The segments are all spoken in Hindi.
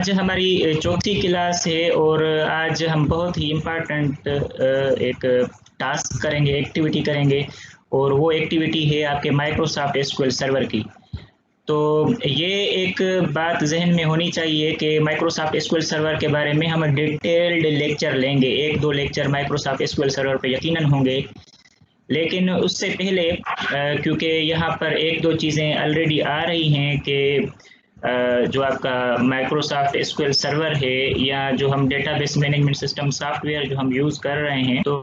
आज हमारी चौथी क्लास है और आज हम बहुत ही इम्पोर्टेंट एक टास्क करेंगे, एक्टिविटी करेंगे और वो एक्टिविटी है आपके माइक्रोसॉफ्ट एसक्यूएल सर्वर की। तो ये एक बात जहन में होनी चाहिए कि माइक्रोसॉफ्ट एसक्यूएल सर्वर के बारे में हम डिटेल्ड लेक्चर लेंगे, एक दो लेक्चर माइक्रोसॉफ्ट एसक्यूएल सर्वर पे यकीनन होंगे। लेकिन उससे पहले क्योंकि यहाँ पर एक दो चीज़ें ऑलरेडी आ रही हैं कि जो आपका माइक्रोसॉफ्ट एसक्यूएल सर्वर है या जो हम डेटाबेस मैनेजमेंट सिस्टम सॉफ्टवेयर जो हम यूज़ कर रहे हैं, तो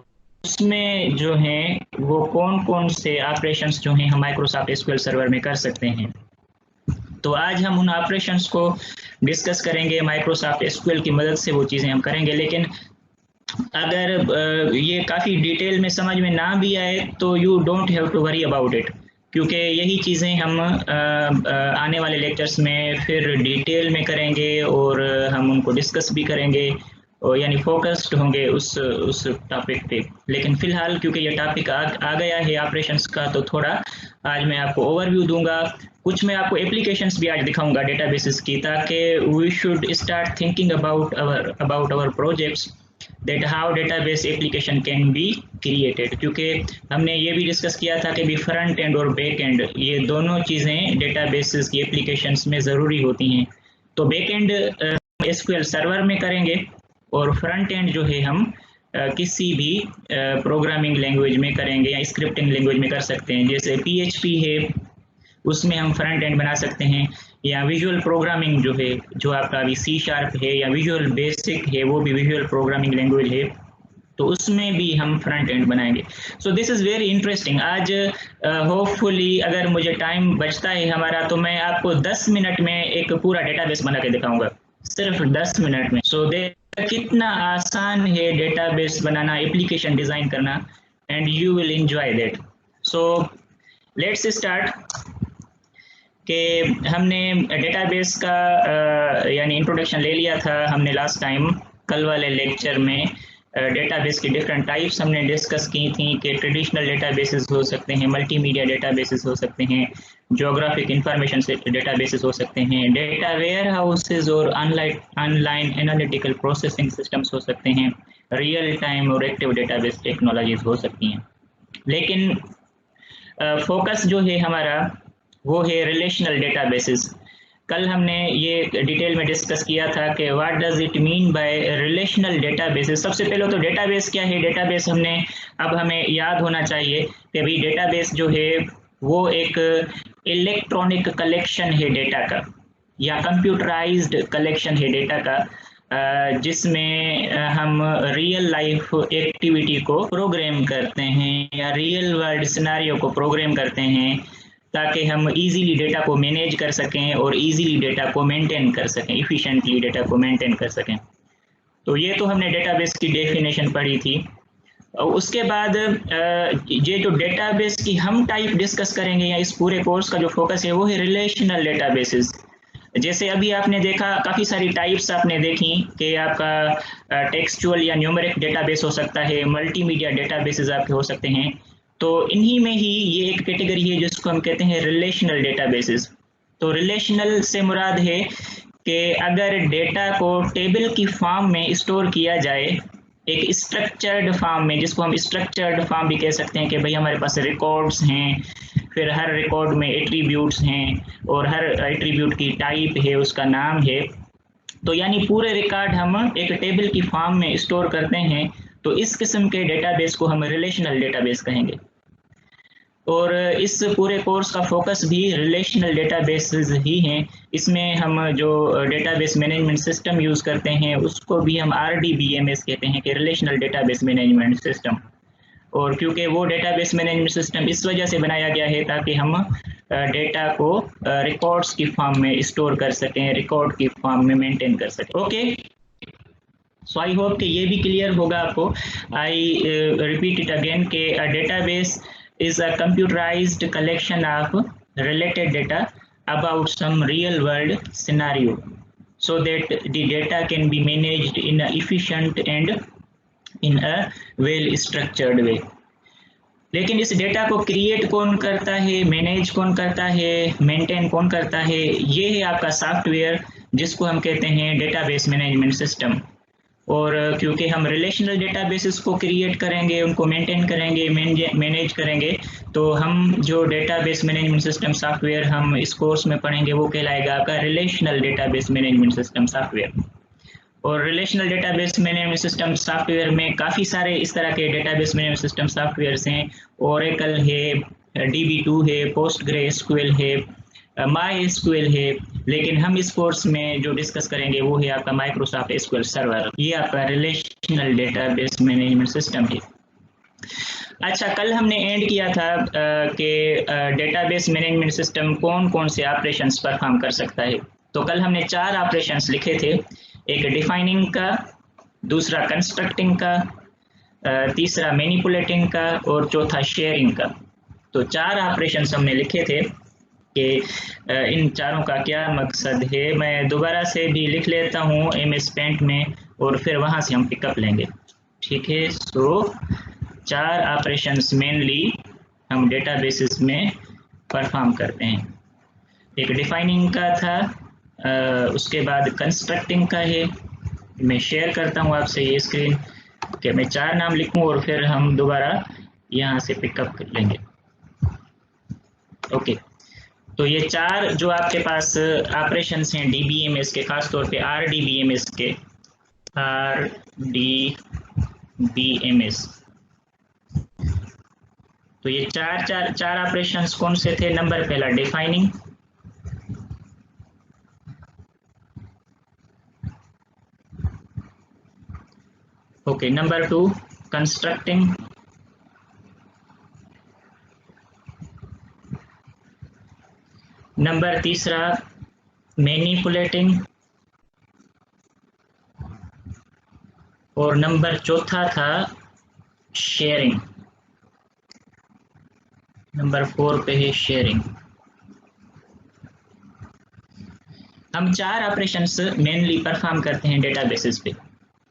उसमें जो हैं वो कौन कौन से ऑपरेशंस जो हैं हम माइक्रोसॉफ्ट एसक्यूएल सर्वर में कर सकते हैं। तो आज हम उन ऑपरेशंस को डिस्कस करेंगे, माइक्रोसॉफ्ट एसक्यूएल की मदद से वो चीज़ें हम करेंगे। लेकिन अगर ये काफ़ी डिटेल में समझ में ना भी आए तो you don't have to worry about it, क्योंकि यही चीज़ें हम आने वाले लेक्चर्स में फिर डिटेल में करेंगे और हम उनको डिस्कस भी करेंगे और यानी फोकस्ड होंगे उस टॉपिक पे। लेकिन फ़िलहाल क्योंकि ये टॉपिक आ गया है ऑपरेशंस का, तो थोड़ा आज मैं आपको ओवरव्यू दूंगा। कुछ मैं आपको एप्लीकेशंस भी आज दिखाऊंगा डेटाबेसेस की, ताकि we should start thinking about our projects that how database application can be created। क्योंकि हमने ये भी डिस्कस किया था कि भी फ्रंट एंड और बैक एंड ये दोनों चीज़ें डेटाबेसेस की एप्लीकेशंस में ज़रूरी होती हैं। तो बैक एंड एसक्यूएल सर्वर में करेंगे और फ्रंट एंड जो है हम किसी भी प्रोग्रामिंग लैंग्वेज में करेंगे या स्क्रिप्टिंग लैंग्वेज में कर सकते हैं। जैसे PHP है, उसमें हम फ्रंट एंड बना सकते हैं, या विजुअल प्रोग्रामिंग जो है, जो आपका अभी C# है या विजुअल बेसिक है, वो भी विजुअल प्रोग्रामिंग लैंग्वेज है, तो उसमें भी हम फ्रंट एंड बनाएंगे। So this is very interesting. आज होपफुली अगर मुझे टाइम बचता है हमारा, तो मैं आपको 10 मिनट में एक पूरा डेटाबेस बना के दिखाऊंगा, सिर्फ 10 मिनट में। सो कितना आसान है डेटाबेस बनाना, एप्लीकेशन डिज़ाइन करना, and you will enjoy that. So let's start कि हमने डेटाबेस का यानी इंट्रोडक्शन ले लिया था हमने लास्ट टाइम। कल वाले लेक्चर में डेटाबेस की डिफरेंट टाइप्स हमने डिस्कस की थी कि ट्रेडिशनल डेटाबेसेस हो सकते हैं, मल्टीमीडिया डेटाबेसेस हो सकते हैं, ज्योग्राफिक इंफॉर्मेशन से डेटाबेसेस हो सकते हैं, डेटा वेयर हाउसेज और ऑनलाइन एनालिटिकल प्रोसेसिंग सिस्टम्स हो सकते हैं, रियल टाइम और एक्टिव डेटाबेस टेक्नोलॉजीज हो सकती हैं। लेकिन फोकस जो है हमारा वो है रिलेशनल डेटाबेसेस। कल हमने ये डिटेल में डिस्कस किया था कि what does it mean by relational databases. सबसे पहले तो डेटाबेस क्या है। डेटाबेस हमें याद होना चाहिए कि भाई डेटाबेस जो है वो एक इलेक्ट्रॉनिक कलेक्शन है डेटा का, या कंप्यूटराइज्ड कलेक्शन है डेटा का, जिसमें हम रियल लाइफ एक्टिविटी को प्रोग्राम करते हैं या रियल वर्ल्ड सिनेरियो को प्रोग्राम करते हैं, ताकि हम इजीली डेटा को मैनेज कर सकें और इजीली डेटा को मेंटेन कर सकें, इफ़िशिएंटली डेटा को मेंटेन कर सकें। तो ये तो हमने डेटाबेस की डेफिनेशन पढ़ी थी। और उसके बाद ये जो डेटाबेस की हम टाइप डिस्कस करेंगे, या इस पूरे कोर्स का जो फोकस है वो है रिलेशनल डेटाबेसेस। जैसे अभी आपने देखा काफ़ी सारी टाइप्स आपने देखी कि आपका टेक्सचुअल या न्यूमेरिक डेटाबेस हो सकता है, मल्टीमीडिया डेटाबेसेस आपके हो सकते हैं। तो इन्हीं में ही ये एक कैटेगरी है जिसको हम कहते हैं रिलेशनल डेटाबेसेस। तो रिलेशनल से मुराद है कि अगर डेटा को टेबल की फॉर्म में स्टोर किया जाए, एक स्ट्रक्चर्ड फॉर्म में, जिसको हम स्ट्रक्चर्ड फॉर्म भी कह सकते हैं कि भाई हमारे पास रिकॉर्ड्स हैं, फिर हर रिकॉर्ड में एट्रीब्यूट्स हैं और हर एट्रीब्यूट की टाइप है, उसका नाम है। तो यानी पूरे रिकॉर्ड हम एक टेबल की फॉर्म में स्टोर करते हैं, तो इस किस्म के डेटाबेस को हम रिलेशनल डेटाबेस कहेंगे। और इस पूरे कोर्स का फोकस भी रिलेशनल डेटाबेसेस ही हैं। इसमें हम जो डेटाबेस मैनेजमेंट सिस्टम यूज़ करते हैं उसको भी हम RDBMS कहते हैं कि रिलेशनल डेटाबेस मैनेजमेंट सिस्टम। और क्योंकि वो डेटाबेस मैनेजमेंट सिस्टम इस वजह से बनाया गया है ताकि हम डेटा को रिकॉर्ड्स की फॉर्म में स्टोर कर सकें, रिकॉर्ड की फॉर्म में मेंटेन कर सकें। ओके, सो आई होप कि ये भी क्लियर होगा आपको। आई रिपीट इट अगेन कि database is a computerized collection of related data about some real world scenario, so that the data can be managed in an efficient and in a well structured way। लेकिन इस डेटा को क्रिएट कौन करता है, मैनेज कौन करता है, मेंटेन कौन करता है, ये है आपका सॉफ्टवेयर जिसको हम कहते हैं डेटाबेस मैनेजमेंट सिस्टम। और क्योंकि हम रिलेशनल डेटाबेसेस को क्रिएट करेंगे, उनको मेंटेन करेंगे, मैनेज करेंगे, तो हम जो डेटाबेस मैनेजमेंट सिस्टम सॉफ्टवेयर हम इस कोर्स में पढ़ेंगे वो कहलाएगा आपका relational database management system software. और relational database management system software में काफ़ी सारे इस तरह के डेटाबेस मैनेजमेंट सिस्टम सॉफ्टवेयर्स हैं। ओरेकल है, DB2 है, पोस्टग्रेसक्यूएल है, MySQL है, लेकिन हम इस कोर्स में जो डिस्कस करेंगे वो है आपका माइक्रोसॉफ्ट एसक्यूएल सर्वर। ये आपका रिलेशनल डेटाबेस मैनेजमेंट सिस्टम है। अच्छा, कल हमने एंड किया था कि डेटाबेस मैनेजमेंट सिस्टम कौन कौन से ऑपरेशंस परफॉर्म कर सकता है। तो कल हमने 4 ऑपरेशंस लिखे थे, एक डिफाइनिंग का, दूसरा कंस्ट्रक्टिंग का, तीसरा मैनिपुलेटिंग का और चौथा शेयरिंग का। तो 4 ऑपरेशंस हमने लिखे थे कि इन चारों का क्या मकसद है। मैं दोबारा से भी लिख लेता हूँ MS पेंट में और फिर वहाँ से हम पिकअप लेंगे, ठीक है। सो 4 ऑपरेशंस मेनली हम डेटाबेसेस में परफॉर्म करते हैं। एक डिफाइनिंग का था, उसके बाद कंस्ट्रक्टिंग का है। मैं शेयर करता हूँ आपसे ये स्क्रीन कि मैं 4 नाम लिखूँ और फिर हम दोबारा यहाँ से पिकअप कर लेंगे। ओके, तो ये 4 जो आपके पास ऑपरेशंस हैं DBMS के, खासतौर पे RDBMS के, RDBMS, तो ये चार ऑपरेशंस कौन से थे। नंबर पहला defining, okay, number 2 constructing, number 3 manipulating और नंबर 4 था शेयरिंग। नंबर 4 पे है शेयरिंग। हम 4 ऑपरेशंस मेनली परफॉर्म करते हैं डेटाबेसेस पे,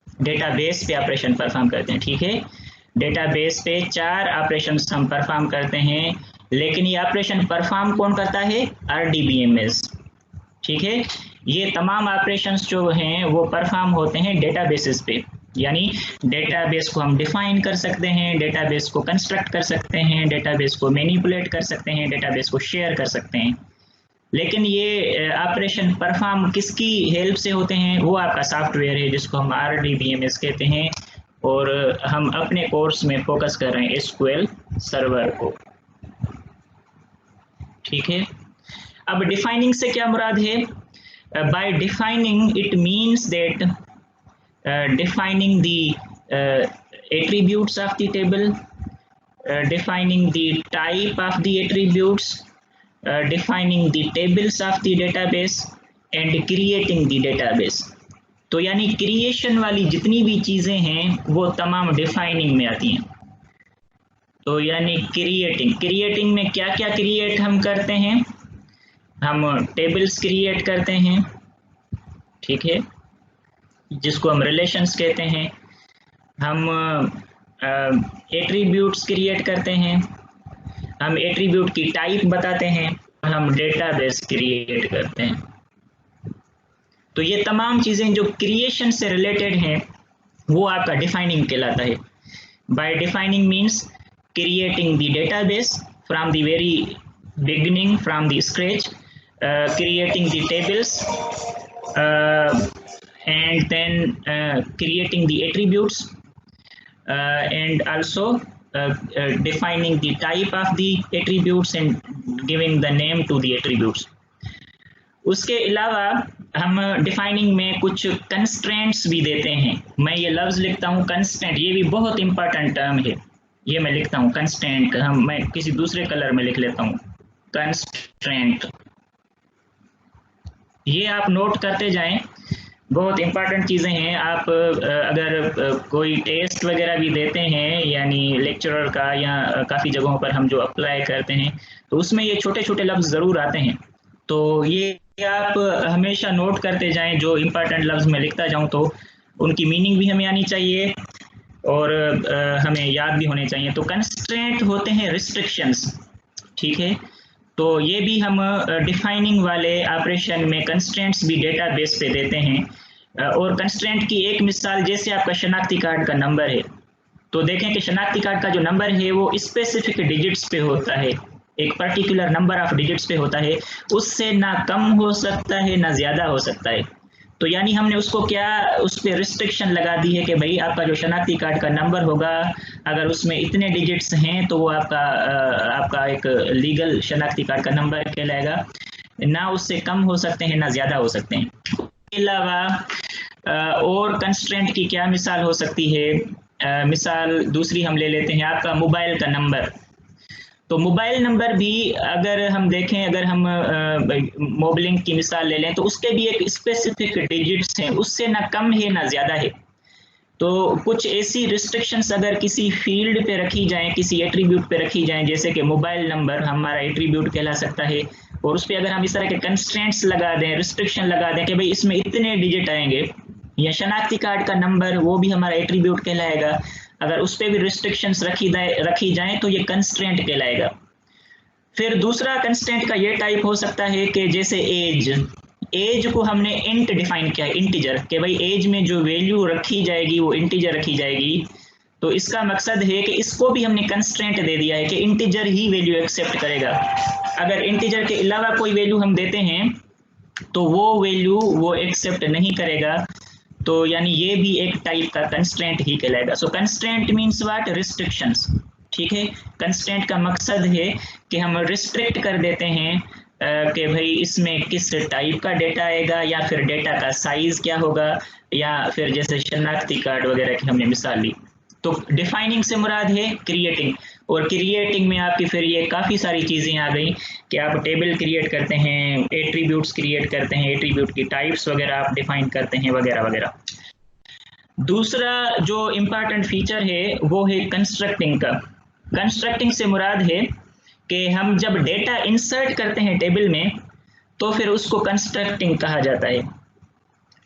डेटाबेस पे ऑपरेशन परफॉर्म करते हैं, ठीक है। डेटाबेस पे 4 ऑपरेशंस हम परफॉर्म करते हैं, लेकिन ये ऑपरेशन परफॉर्म कौन करता है, RDBMS, ठीक है। ये तमाम ऑपरेशंस जो हैं वो परफॉर्म होते हैं डेटाबेसेस पे, यानी डेटाबेस को हम डिफाइन कर सकते हैं, डेटाबेस को कंस्ट्रक्ट कर सकते हैं, डेटाबेस को मैनिपुलेट कर सकते हैं, डेटाबेस को शेयर कर सकते हैं। लेकिन ये ऑपरेशन परफॉर्म किसकी हेल्प से होते हैं, वो आपका सॉफ्टवेयर है जिसको हम RDBMS कहते हैं। और हम अपने कोर्स में फोकस कर रहे हैं SQL सर्वर को, ठीक है। अब डिफाइनिंग से क्या मुराद है? Bye defining it means that defining the attributes of the table, defining the type of the attributes, defining the tables of the database and creating the database। तो यानी क्रिएशन वाली जितनी भी चीज़ें हैं वो तमाम डिफाइनिंग में आती हैं। तो यानी क्रिएटिंग में क्या क्या क्रिएट हम करते हैं, हम टेबल्स क्रिएट करते हैं, ठीक है, जिसको हम रिलेशंस कहते हैं। हम एट्रीब्यूट्स क्रिएट करते हैं, हम एट्रीब्यूट की टाइप बताते हैं, हम डेटाबेस क्रिएट करते हैं। तो ये तमाम चीज़ें जो क्रिएशन से रिलेटेड हैं वो आपका डिफाइनिंग कहलाता है। Bye defining means creating the database from the very beginning, from the scratch, creating the tables, and then creating the attributes, and also defining the type of the attributes and giving the name to the attributes। उसके अलावा हम डिफाइनिंग में कुछ कंस्ट्रेंट्स भी देते हैं। मैं ये लफ्ज़ लिखता हूँ कंस्ट्रेंट, ये भी बहुत इंपॉर्टेंट टर्म है, ये मैं लिखता हूँ कंस्ट्रेंट, मैं किसी दूसरे कलर में लिख लेता हूँ कंस्ट्रेंट। ये आप नोट करते जाएं, बहुत इंपॉर्टेंट चीज़ें हैं। आप अगर कोई टेस्ट वगैरह भी देते हैं, यानी लेक्चरर का, या काफ़ी जगहों पर हम जो अप्लाई करते हैं, तो उसमें ये छोटे छोटे लफ्ज़ ज़रूर आते हैं। तो ये आप हमेशा नोट करते जाएं, जो इम्पोर्टेंट लफ्ज़ मैं लिखता जाऊं तो उनकी मीनिंग भी हमें आनी चाहिए और हमें याद भी होने चाहिए। तो कंस्ट्रेंट होते हैं रिस्ट्रिक्शंस, ठीक है। तो ये भी हम डिफाइनिंग वाले ऑपरेशन में कंस्ट्रेंट्स भी डेटाबेस पे देते हैं। और कंस्ट्रेंट की एक मिसाल, जैसे आपका शनाख्ती कार्ड का नंबर है, तो देखें कि शनाख्ती कार्ड का जो नंबर है वो स्पेसिफिक डिजिट्स पे होता है, एक पर्टिकुलर नंबर ऑफ डिजिट्स पे होता है, उससे ना कम हो सकता है ना ज़्यादा हो सकता है। तो यानी हमने उसको क्या, उस पर रिस्ट्रिक्शन लगा दी है कि भाई आपका जो शनाख्ती कार्ड का नंबर होगा, अगर उसमें इतने डिजिट्स हैं तो वो आपका एक लीगल शनाख्ती कार्ड का नंबर कहलाएगा, ना उससे कम हो सकते हैं ना ज़्यादा हो सकते हैं। इसके अलावा और कंस्ट्रेंट की क्या मिसाल हो सकती है? मिसाल दूसरी हम ले लेते हैं, आपका मोबाइल का नंबर। तो मोबाइल नंबर भी अगर हम देखें, अगर हम मोबलिंक की मिसाल ले लें, तो उसके भी एक स्पेसिफिक डिजिट्स हैं, उससे ना कम है ना ज़्यादा है। तो कुछ ऐसी रिस्ट्रिक्शंस अगर किसी फील्ड पे रखी जाएं, किसी एट्रीब्यूट पे रखी जाएं, जैसे कि मोबाइल नंबर हमारा एट्रीब्यूट कहला सकता है, और उस पर अगर हम इस तरह के कंस्ट्रेंट्स लगा दें, रिस्ट्रिक्शन लगा दें कि भाई इसमें इतने डिजिट आएंगे, या शनाख्ती कार्ड का नंबर वो भी हमारा एट्रीब्यूट कहलाएगा, अगर उस पर भी रिस्ट्रिक्शंस रखी जाएं तो ये कंस्ट्रेंट कहलाएगा। फिर दूसरा कंस्ट्रेंट का ये टाइप हो सकता है कि जैसे एज को हमने इंट डिफाइन किया है, इंटीजर, कि भाई एज में जो वैल्यू रखी जाएगी वो इंटीजर रखी जाएगी। तो इसका मकसद है कि इसको भी हमने कंस्ट्रेंट दे दिया है कि इंटीजर ही वैल्यू एक्सेप्ट करेगा। अगर इंटीजर के अलावा कोई वैल्यू हम देते हैं तो वो वैल्यू वो एक्सेप्ट नहीं करेगा। तो यानी ये भी एक टाइप का कंस्ट्रेंट ही कहलाएगा। सो कंस्ट्रेंट मींस व्हाट? रिस्ट्रिक्शंस। ठीक है, कंस्ट्रेंट का मकसद है कि हम रिस्ट्रिक्ट कर देते हैं कि भाई इसमें किस टाइप का डेटा आएगा, या फिर डेटा का साइज क्या होगा, या फिर जैसे शनाख्ती कार्ड वगैरह की हमने मिसाल ली। तो डिफाइनिंग से मुराद है क्रिएटिंग, और क्रिएटिंग में आपकी फिर ये काफ़ी सारी चीज़ें आ गई कि आप टेबल क्रिएट करते हैं, एट्रीब्यूट्स क्रिएट करते हैं, एट्रीब्यूट की टाइप्स वगैरह आप डिफाइन करते हैं, वगैरह वगैरह। दूसरा जो इम्पॉर्टेंट फीचर है वो है कंस्ट्रक्टिंग का। कंस्ट्रक्टिंग से मुराद है कि हम जब डेटा इंसर्ट करते हैं टेबल में तो फिर उसको कंस्ट्रक्टिंग कहा जाता है।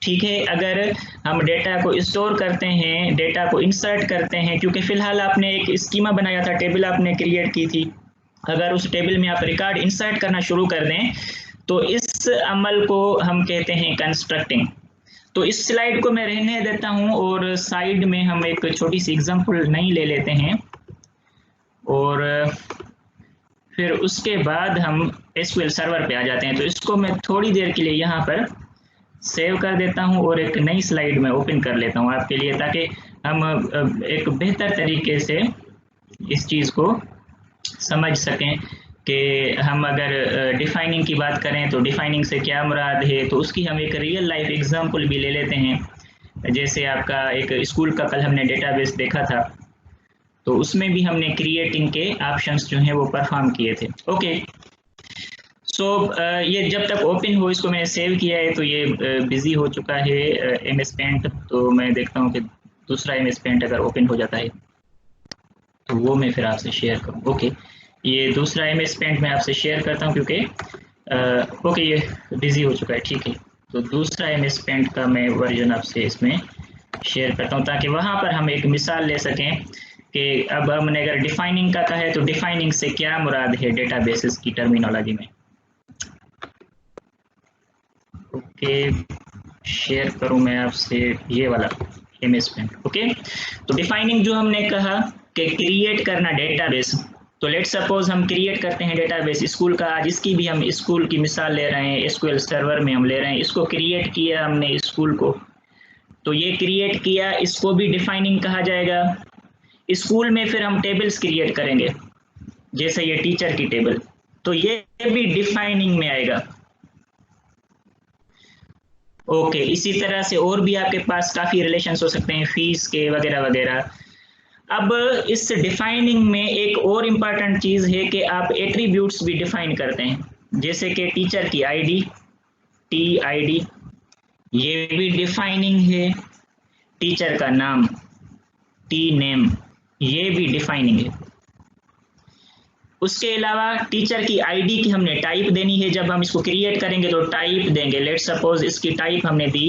ठीक है, अगर हम डेटा को स्टोर करते हैं, डेटा को इंसर्ट करते हैं, क्योंकि फिलहाल आपने एक स्कीमा बनाया था, टेबल आपने क्रिएट की थी, अगर उस टेबल में आप रिकॉर्ड इंसर्ट करना शुरू कर दें तो इस अमल को हम कहते हैं कंस्ट्रक्टिंग। तो इस स्लाइड को मैं रहने देता हूं और साइड में हम एक छोटी सी एग्जांपल नई ले लेते हैं, और फिर उसके बाद हम एसक्यूएल सर्वर पे आ जाते हैं। तो इसको मैं थोड़ी देर के लिए यहाँ पर सेव कर देता हूँ और एक नई स्लाइड में ओपन कर लेता हूँ आपके लिए, ताकि हम एक बेहतर तरीके से इस चीज़ को समझ सकें कि हम अगर डिफाइनिंग की बात करें तो डिफाइनिंग से क्या मुराद है। तो उसकी हम एक रियल लाइफ एग्जांपल भी ले लेते हैं। जैसे आपका एक स्कूल का कल हमने डेटाबेस देखा था, तो उसमें भी हमने क्रिएटिंग के ऑप्शंस जो हैं वो परफॉर्म किए थे। ओके, सो ये जब तक ओपन हो, इसको मैंने सेव किया है तो ये बिजी हो चुका है MS पेंट। तो मैं देखता हूँ कि दूसरा MS पेंट अगर ओपन हो जाता है तो वो मैं फिर आपसे शेयर करूँ। ओके, ये दूसरा MS पेंट मैं आपसे शेयर करता हूँ क्योंकि ओके ये बिजी हो चुका है। ठीक है, तो दूसरा MS पेंट का मैं वर्जन आपसे इसमें शेयर करता हूँ ताकि वहाँ पर हम एक मिसाल ले सकें कि अब हमने अगर डिफाइनिंग का कहा है तो डिफाइनिंग से क्या मुराद है डेटाबेसेस की टर्मिनोलॉजी में। ओके, शेयर करूं मैं आपसे ये वाला MS पेंट। ओके, तो डिफाइनिंग जो हमने कहा कि क्रिएट करना डेटाबेस, तो लेट सपोज हम क्रिएट करते हैं डेटाबेस स्कूल का। आज इसकी भी हम स्कूल की मिसाल ले रहे हैं, SQL सर्वर में हम ले रहे हैं, इसको क्रिएट किया हमने स्कूल को, तो ये क्रिएट किया, इसको भी डिफाइनिंग कहा जाएगा। स्कूल में फिर हम टेबल्स क्रिएट करेंगे, जैसे ये टीचर की टेबल, तो ये भी डिफाइनिंग में आएगा। ओके, इसी तरह से और भी आपके पास काफ़ी रिलेशंस हो सकते हैं, फीस के वगैरह वगैरह। अब इस डिफाइनिंग में एक और इम्पॉर्टेंट चीज़ है कि आप एट्रीब्यूट्स भी डिफाइन करते हैं, जैसे कि टीचर की ID, TID, ये भी डिफाइनिंग है। टीचर का नाम, TNAME, ये भी डिफाइनिंग है। उसके अलावा टीचर की ID की हमने टाइप देनी है, जब हम इसको क्रिएट करेंगे तो टाइप देंगे। लेट सपोज इसकी टाइप हमने दी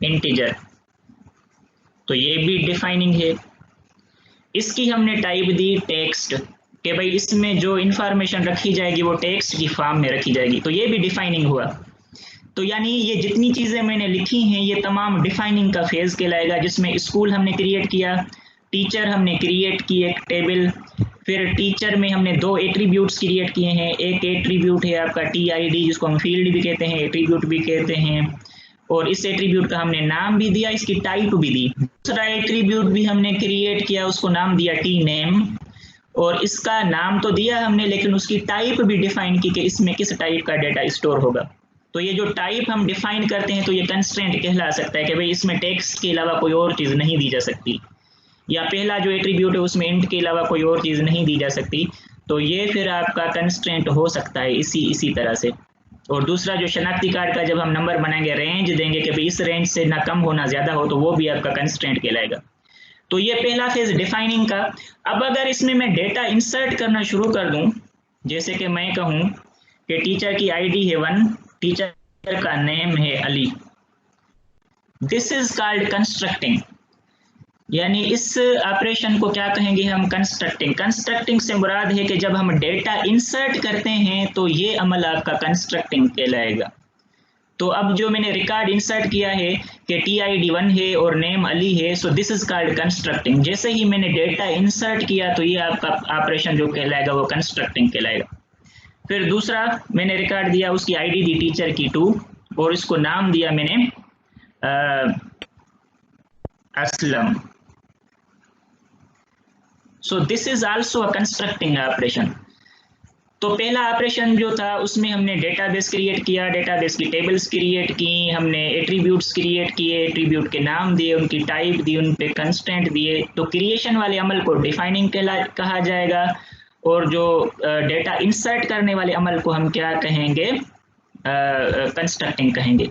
इंटीजर, तो ये भी डिफाइनिंग है। इसकी हमने टाइप दी टेक्स्ट, कि भाई इसमें जो इंफॉर्मेशन रखी जाएगी वो टेक्स्ट की फॉर्म में रखी जाएगी, तो ये भी डिफाइनिंग हुआ। तो यानी ये जितनी चीज़ें मैंने लिखी हैं ये तमाम डिफाइनिंग का फेज़ कहलाएगा, जिसमें स्कूल हमने क्रिएट किया, टीचर हमने क्रिएट की एक टेबल, फिर टीचर में हमने 2 एट्रीब्यूट्स क्रिएट किए हैं। एक एट्रीब्यूट है आपका TID, जिसको हम फील्ड भी कहते हैं, एट्रीब्यूट भी कहते हैं, और इस एट्रीब्यूट का हमने नाम भी दिया, इसकी टाइप भी दी। दूसरा एट्रीब्यूट भी हमने क्रिएट किया, उसको नाम दिया TName, और इसका नाम तो दिया हमने लेकिन उसकी टाइप भी डिफाइन की कि इसमें किस टाइप का डेटा स्टोर होगा। तो ये जो टाइप हम डिफाइन करते हैं तो ये कंस्ट्रेंट कहला सकता है कि भाई इसमें टेक्स्ट के अलावा कोई और चीज़ नहीं दी जा सकती, या पहला जो एट्रीब्यूट है उसमें इंट के अलावा कोई और चीज़ नहीं दी जा सकती, तो ये फिर आपका कंस्ट्रेंट हो सकता है इसी तरह से। और दूसरा जो शनाख्ती कार्ड का जब हम नंबर बनाएंगे, रेंज देंगे कि भाई इस रेंज से ना कम हो ना ज़्यादा हो, तो वो भी आपका कंस्ट्रेंट कहलाएगा। तो ये पहला फेज डिफाइनिंग का। अब अगर इसमें मैं डेटा इंसर्ट करना शुरू कर दूं, जैसे कि मैं कहूं कि टीचर की ID है 1, टीचर का नेम है Ali, this is called constructing. यानी इस ऑपरेशन को क्या कहेंगे हम? कंस्ट्रक्टिंग। कंस्ट्रक्टिंग से मुराद है कि जब हम डेटा इंसर्ट करते हैं तो ये अमल आपका कंस्ट्रक्टिंग कहलाएगा। तो अब जो मैंने रिकॉर्ड इंसर्ट किया है कि TID 1 है और नेम अली है, so this is called constructing. जैसे ही मैंने डेटा इंसर्ट किया तो ये आपका ऑपरेशन जो कहलाएगा वो कंस्ट्रक्टिंग कहलाएगा। फिर दूसरा मैंने रिकॉर्ड दिया, उसकी ID दी टीचर की 2 और इसको नाम दिया मैंने Aslam. So this is also a constructing operation. तो पहला ऑपरेशन जो था उसमें हमने डेटाबेस क्रिएट किया, डेटाबेस की टेबल्स क्रिएट की, हमने एट्रीब्यूट्स क्रिएट किए, एट्रीब्यूट के नाम दिए, उनकी टाइप दी, उन पे कंस्टेंट दिए। तो क्रिएशन वाले अमल को डिफाइनिंग कहा जाएगा, और जो डेटा इंसर्ट करने वाले अमल को हम क्या कहेंगे? कंस्ट्रक्टिंग कहेंगे।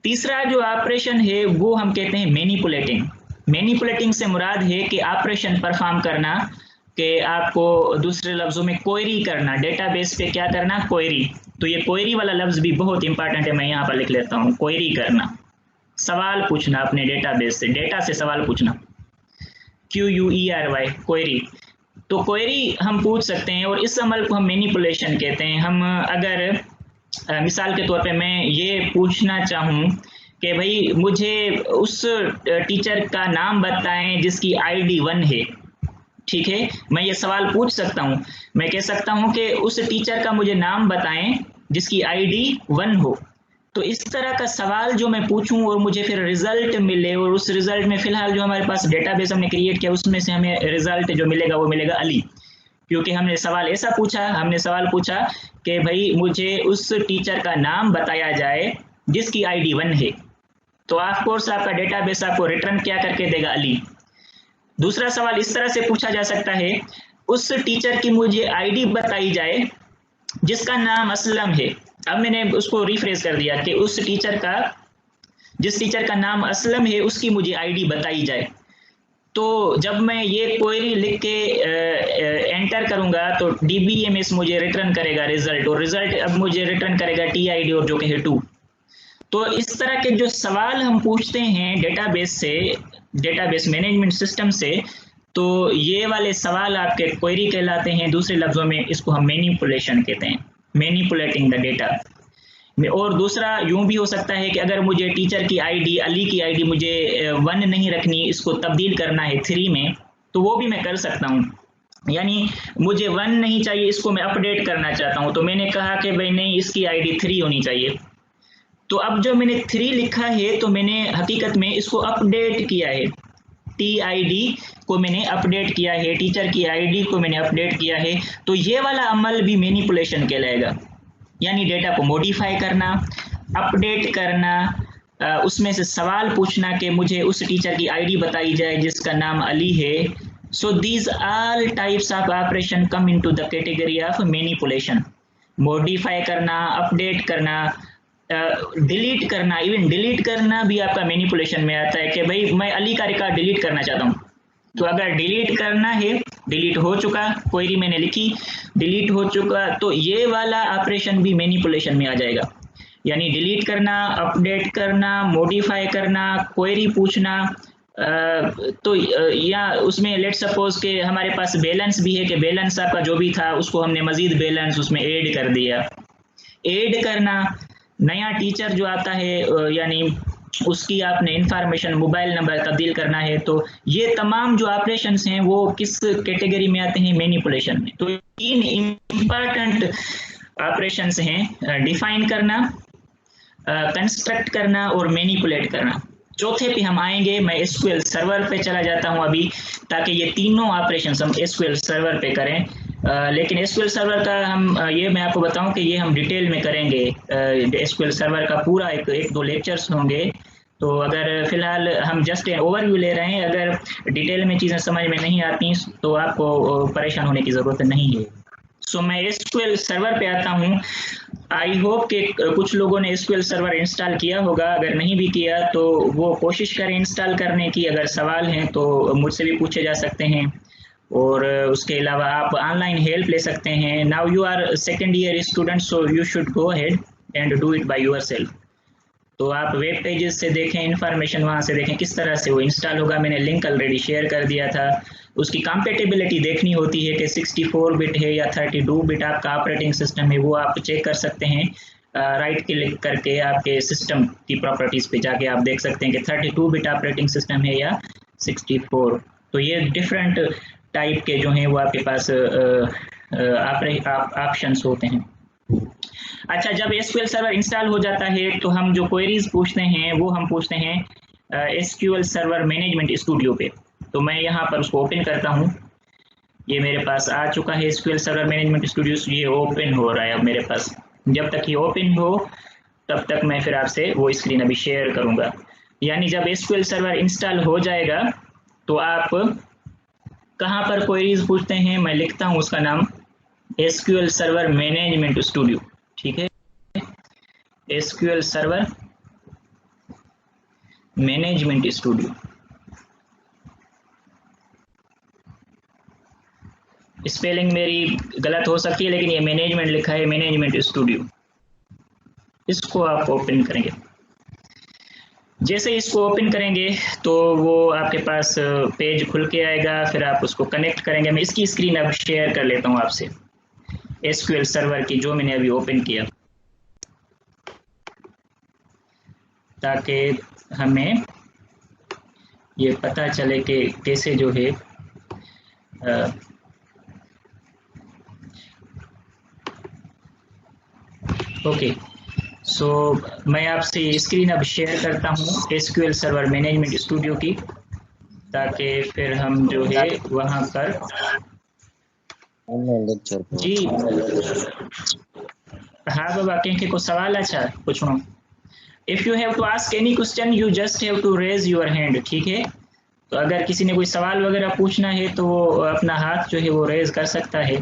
तीसरा जो ऑपरेशन है वो हम कहते हैं मैनिपुलेटिंग। मैनिपुलेटिंग से मुराद है कि ऑपरेशन परफॉर्म करना, कि आपको दूसरे लफ्जों में क्वेरी करना, डेटाबेस पे क्या करना? क्वेरी। तो ये क्वेरी वाला लफ्ज भी बहुत इंपॉर्टेंट है, मैं यहाँ पर लिख लेता हूँ। क्वेरी करना, सवाल पूछना अपने डेटाबेस से, डेटा से सवाल पूछना, QUERY, क्वेरी। तो क्वेरी हम पूछ सकते हैं, और इस अमल को हम मैनिपुलेशन कहते हैं। हम अगर मिसाल के तौर पे मैं ये पूछना चाहूँ कि भाई मुझे उस टीचर का नाम बताएं जिसकी ID 1 है, ठीक है, मैं ये सवाल पूछ सकता हूँ। मैं कह सकता हूँ कि उस टीचर का मुझे नाम बताएं जिसकी ID 1 हो। तो इस तरह का सवाल जो मैं पूछूं और मुझे फिर रिजल्ट मिले, और उस रिजल्ट में फिलहाल जो हमारे पास डेटाबेस हमने क्रिएट किया उसमें से हमें रिजल्ट जो मिलेगा वो मिलेगा अली, क्योंकि हमने सवाल ऐसा पूछा, हमने सवाल पूछा कि भाई मुझे उस टीचर का नाम बताया जाए जिसकी ID 1 है। तो ऑफ कोर्स आपका डेटाबेस आपको रिटर्न क्या करके देगा? अली। दूसरा सवाल इस तरह से पूछा जा सकता है, उस टीचर की मुझे ID बताई जाए जिसका नाम असलम है। अब मैंने उसको रिफ्रेश कर दिया कि उस टीचर का, जिस टीचर का नाम असलम है उसकी मुझे ID बताई जाए। तो जब मैं ये क्वेरी लिख के एंटर करूंगा तो DBMS मुझे रिटर्न करेगा रिजल्ट, और रिजल्ट अब मुझे रिटर्न करेगा TID और जो कि है 2। तो इस तरह के जो सवाल हम पूछते हैं डेटाबेस से, डेटाबेस मैनेजमेंट सिस्टम से, तो ये वाले सवाल आपके क्वेरी कहलाते हैं। दूसरे लफ्जों में इसको हम मैनिपुलेशन कहते हैं, मैनिपुलेटिंग द डेटा। और दूसरा यूं भी हो सकता है कि अगर मुझे टीचर की ID, अली की ID मुझे 1 नहीं रखनी, इसको तब्दील करना है 3 में, तो वो भी मैं कर सकता हूँ। यानी मुझे 1 नहीं चाहिए, इसको मैं अपडेट करना चाहता हूँ, तो मैंने कहा कि भाई नहीं, इसकी ID 3 होनी चाहिए। तो अब जो मैंने 3 लिखा है तो मैंने हकीकत में इसको अपडेट किया है, TID को मैंने अपडेट किया है, टीचर की ID को मैंने अपडेट किया है। तो ये वाला अमल भी मैनिपुलेशन कहलाएगा, यानी डेटा को मॉडिफाई करना, अपडेट करना, उसमें से सवाल पूछना कि मुझे उस टीचर की ID बताई जाए जिसका नाम अली है। So these all types of operation come into the category of manipulation. Modify करना, अपडेट करना, डिलीट करना, इवन डिलीट करना भी आपका मैनिपुलेशन में आता है कि भाई मैं अली का रिकॉर्ड डिलीट करना चाहता हूँ। तो अगर डिलीट करना है, डिलीट हो चुका, क्वेरी मैंने लिखी, डिलीट हो चुका, तो ये वाला ऑपरेशन भी मैनिपुलेशन में आ जाएगा। यानी डिलीट करना, अपडेट करना, मॉडिफाई करना, क्वेरी पूछना, तो या उसमें लेट सपोज के हमारे पास बैलेंस भी है कि बैलेंस आपका जो भी था उसको हमने मजीद बैलेंस उसमें ऐड कर दिया। ऐड करना, नया टीचर जो आता है यानी उसकी आपने इंफॉर्मेशन मोबाइल नंबर तब्दील करना है, तो ये तमाम जो ऑपरेशंस हैं वो किस कैटेगरी में आते हैं? मैनिपुलेशन में। तो तीन इम्पॉर्टेंट ऑपरेशंस हैं, डिफाइन करना, कंस्ट्रक्ट करना और मैनिपुलेट करना। चौथे पे हम आएंगे, मैं एसक्यूएल सर्वर पे चला जाता हूं अभी, ताकि ये तीनों ऑपरेशंस हम एसक्यूएल सर्वर पे करें। लेकिन एसक्यूएल सर्वर का हम ये मैं आपको बताऊं कि ये हम डिटेल में करेंगे। एसक्यूएल सर्वर का पूरा एक दो लेक्चर्स होंगे, तो अगर फिलहाल हम जस्ट ओवरव्यू ले रहे हैं, अगर डिटेल में चीज़ें समझ में नहीं आती तो आपको परेशान होने की ज़रूरत नहीं है। सो मैं एसक्यूएल सर्वर पे आता हूँ। आई होप कि कुछ लोगों ने एसक्यूएल सर्वर इंस्टॉल किया होगा, अगर नहीं भी किया तो वो कोशिश करें इंस्टॉल करने की। अगर सवाल हैं तो मुझसे भी पूछे जा सकते हैं, और उसके अलावा आप ऑनलाइन हेल्प ले सकते हैं। Now you are second year student, so you should go ahead and do it by yourself. तो आप वेब पेजेस से देखें, इंफॉर्मेशन वहाँ से देखें किस तरह से वो इंस्टॉल होगा। मैंने लिंक ऑलरेडी शेयर कर दिया था। उसकी कंपेटेबिलिटी देखनी होती है कि 64 बिट है या 32 बिट आपका ऑपरेटिंग सिस्टम है, वो आप चेक कर सकते हैं। राइट क्लिक करके आपके सिस्टम की प्रॉपर्टीज पे जाके आप देख सकते हैं कि 32 बिट ऑपरेटिंग सिस्टम है या 64। तो ये डिफरेंट टाइप के जो हैं वो आपके पास ऑप्शंस होते हैं। अच्छा, जब एसक्यूएल सर्वर इंस्टॉल हो जाता है तो हम जो क्वेरीज पूछते हैं वो हम पूछते हैं एसक्यूएल सर्वर मैनेजमेंट स्टूडियो पे। तो मैं यहाँ पर उसको ओपन करता हूँ। ये मेरे पास आ चुका है एसक्यूएल सर्वर मैनेजमेंट स्टूडियो, ये ओपन हो रहा है अब मेरे पास। जब तक ये ओपन हो तब तक मैं फिर आपसे वो स्क्रीन अभी शेयर करूँगा। यानी जब एसक्यूएल सर्वर इंस्टॉल हो जाएगा तो आप कहाँ पर क्वेरीज पूछते हैं, मैं लिखता हूँ उसका नाम एसक्यूएल सर्वर मैनेजमेंट स्टूडियो। ठीक है, SQL server management studio. Spelling मेरी गलत हो सकती है, लेकिन ये मैनेजमेंट लिखा है, मैनेजमेंट स्टूडियो। इसको आप ओपन करेंगे। जैसे इसको ओपन करेंगे तो वो आपके पास पेज खुल के आएगा, फिर आप उसको कनेक्ट करेंगे। मैं इसकी स्क्रीन अब शेयर कर लेता हूँ आपसे, एसक्यूएल सर्वर की जो मैंने अभी ओपन किया, ताकि हमें ये पता चले कि कैसे जो है ओके। सो मैं आपसे स्क्रीन अब शेयर करता हूँ एसक्यूएल सर्वर मैनेजमेंट स्टूडियो की, ताकि फिर हम जो है वहाँ पर जी हाँ बाबा कंहिंखे को सवाल अच्छा पूछो। If you have to ask any question you just have to raise your hand. ठीक है, तो अगर किसी ने कोई सवाल वगैरह पूछना है तो वो अपना हाथ जो है वो रेज कर सकता है।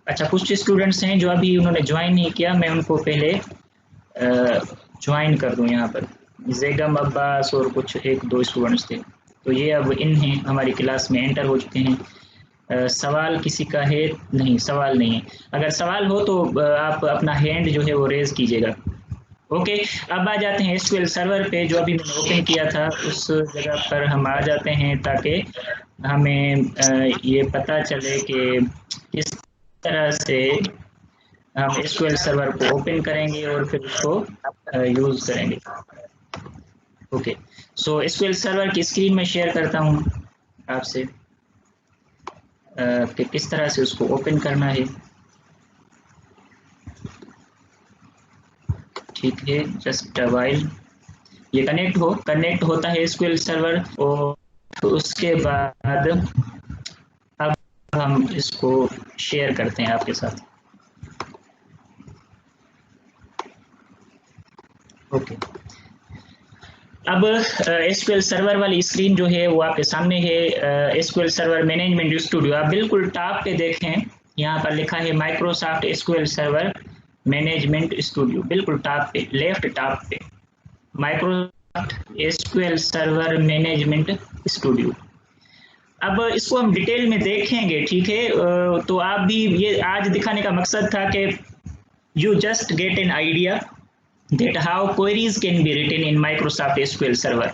अच्छा, कुछ स्टूडेंट्स हैं जो अभी उन्होंने ज्वाइन नहीं किया, मैं उनको पहले ज्वाइन कर दूं। यहाँ पर जैगम अब्बास और कुछ एक दो स्टूडेंट्स थे, तो ये अब इन हैं हमारी क्लास में एंटर हो चुके हैं। सवाल किसी का है? नहीं, सवाल नहीं है। अगर सवाल हो तो आप अपना हैंड जो है वो रेज कीजिएगा। ओके, अब आ जाते हैं एसक्यूएल सर्वर पे, जो अभी मैंने ओपन किया था उस जगह पर हम आ जाते हैं, ताकि हमें ये पता चले कि किस तरह से हम एसक्यूएल सर्वर को ओपन करेंगे और फिर उसको यूज़ करेंगे। ओके, सो एसक्यूएल सर्वर की स्क्रीन में शेयर करता हूँ आपसे कि किस तरह से उसको ओपन करना है। ठीक है, जस्ट अ व्हाइल ये कनेक्ट होता है एसक्यूएल सर्वर, और तो उसके बाद अब हम इसको शेयर करते हैं आपके साथ। ओके, अब एसक्यूएल सर्वर वाली स्क्रीन जो है वो आपके सामने है। एसक्यूएल सर्वर मैनेजमेंट स्टूडियो, आप बिल्कुल टॉप पे देखें, यहाँ पर लिखा है Microsoft SQL server management studio, बिल्कुल टॉप पे, लेफ्ट टॉप पे Microsoft SQL server management studio. अब इसको हम डिटेल में देखेंगे। ठीक है, तो आप भी, ये आज दिखाने का मकसद था कि you just get an idea that how queries can be written in Microsoft SQL Server।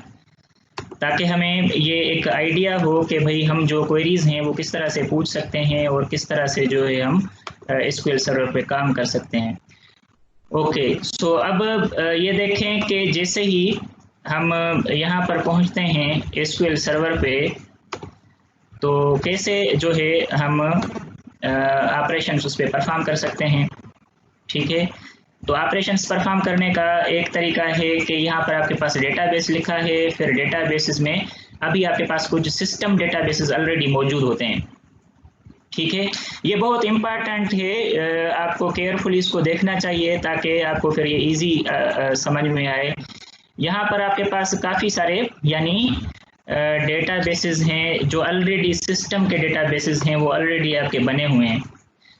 ताकि हमें ये एक आइडिया हो कि भाई हम जो क्वेरीज हैं वो किस तरह से पूछ सकते हैं और किस तरह से जो है हम एसक्यूएल सर्वर पे काम कर सकते हैं। ओके, सो अब ये देखें कि जैसे ही हम यहाँ पर पहुँचते हैं एसक्यूएल सर्वर पे, तो कैसे जो है हम ऑपरेशंस उस पर परफॉर्म कर सकते हैं। ठीक है, तो ऑपरेशंस परफॉर्म करने का एक तरीका है कि यहाँ पर आपके पास डेटाबेस लिखा है, फिर डेटाबेसेस में अभी आपके पास कुछ सिस्टम डेटाबेसेस ऑलरेडी मौजूद होते हैं। ठीक है, ये बहुत इम्पॉर्टेंट है, आपको केयरफुली इसको देखना चाहिए ताकि आपको फिर ये इजी समझ में आए। यहाँ पर आपके पास काफ़ी सारे यानी डेटाबेसेस हैं जो ऑलरेडी सिस्टम के डेटाबेसेस हैं, वो ऑलरेडी आपके बने हुए हैं।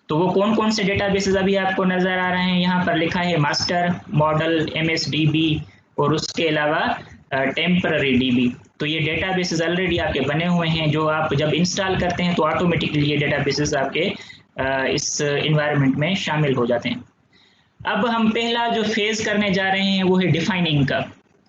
तो वो कौन कौन से डेटाबेसेस अभी आपको नज़र आ रहे हैं, यहाँ पर लिखा है मास्टर, मॉडल, MSDB और उसके अलावा टेम्पररी DB। तो ये डेटाबेसेस ऑलरेडी आपके बने हुए हैं, जो आप जब इंस्टॉल करते हैं तो ऑटोमेटिकली ये डेटाबेसेस आपके इस इन्वायरमेंट में शामिल हो जाते हैं। अब हम पहला जो फेज़ करने जा रहे हैं वो है डिफाइनिंग का,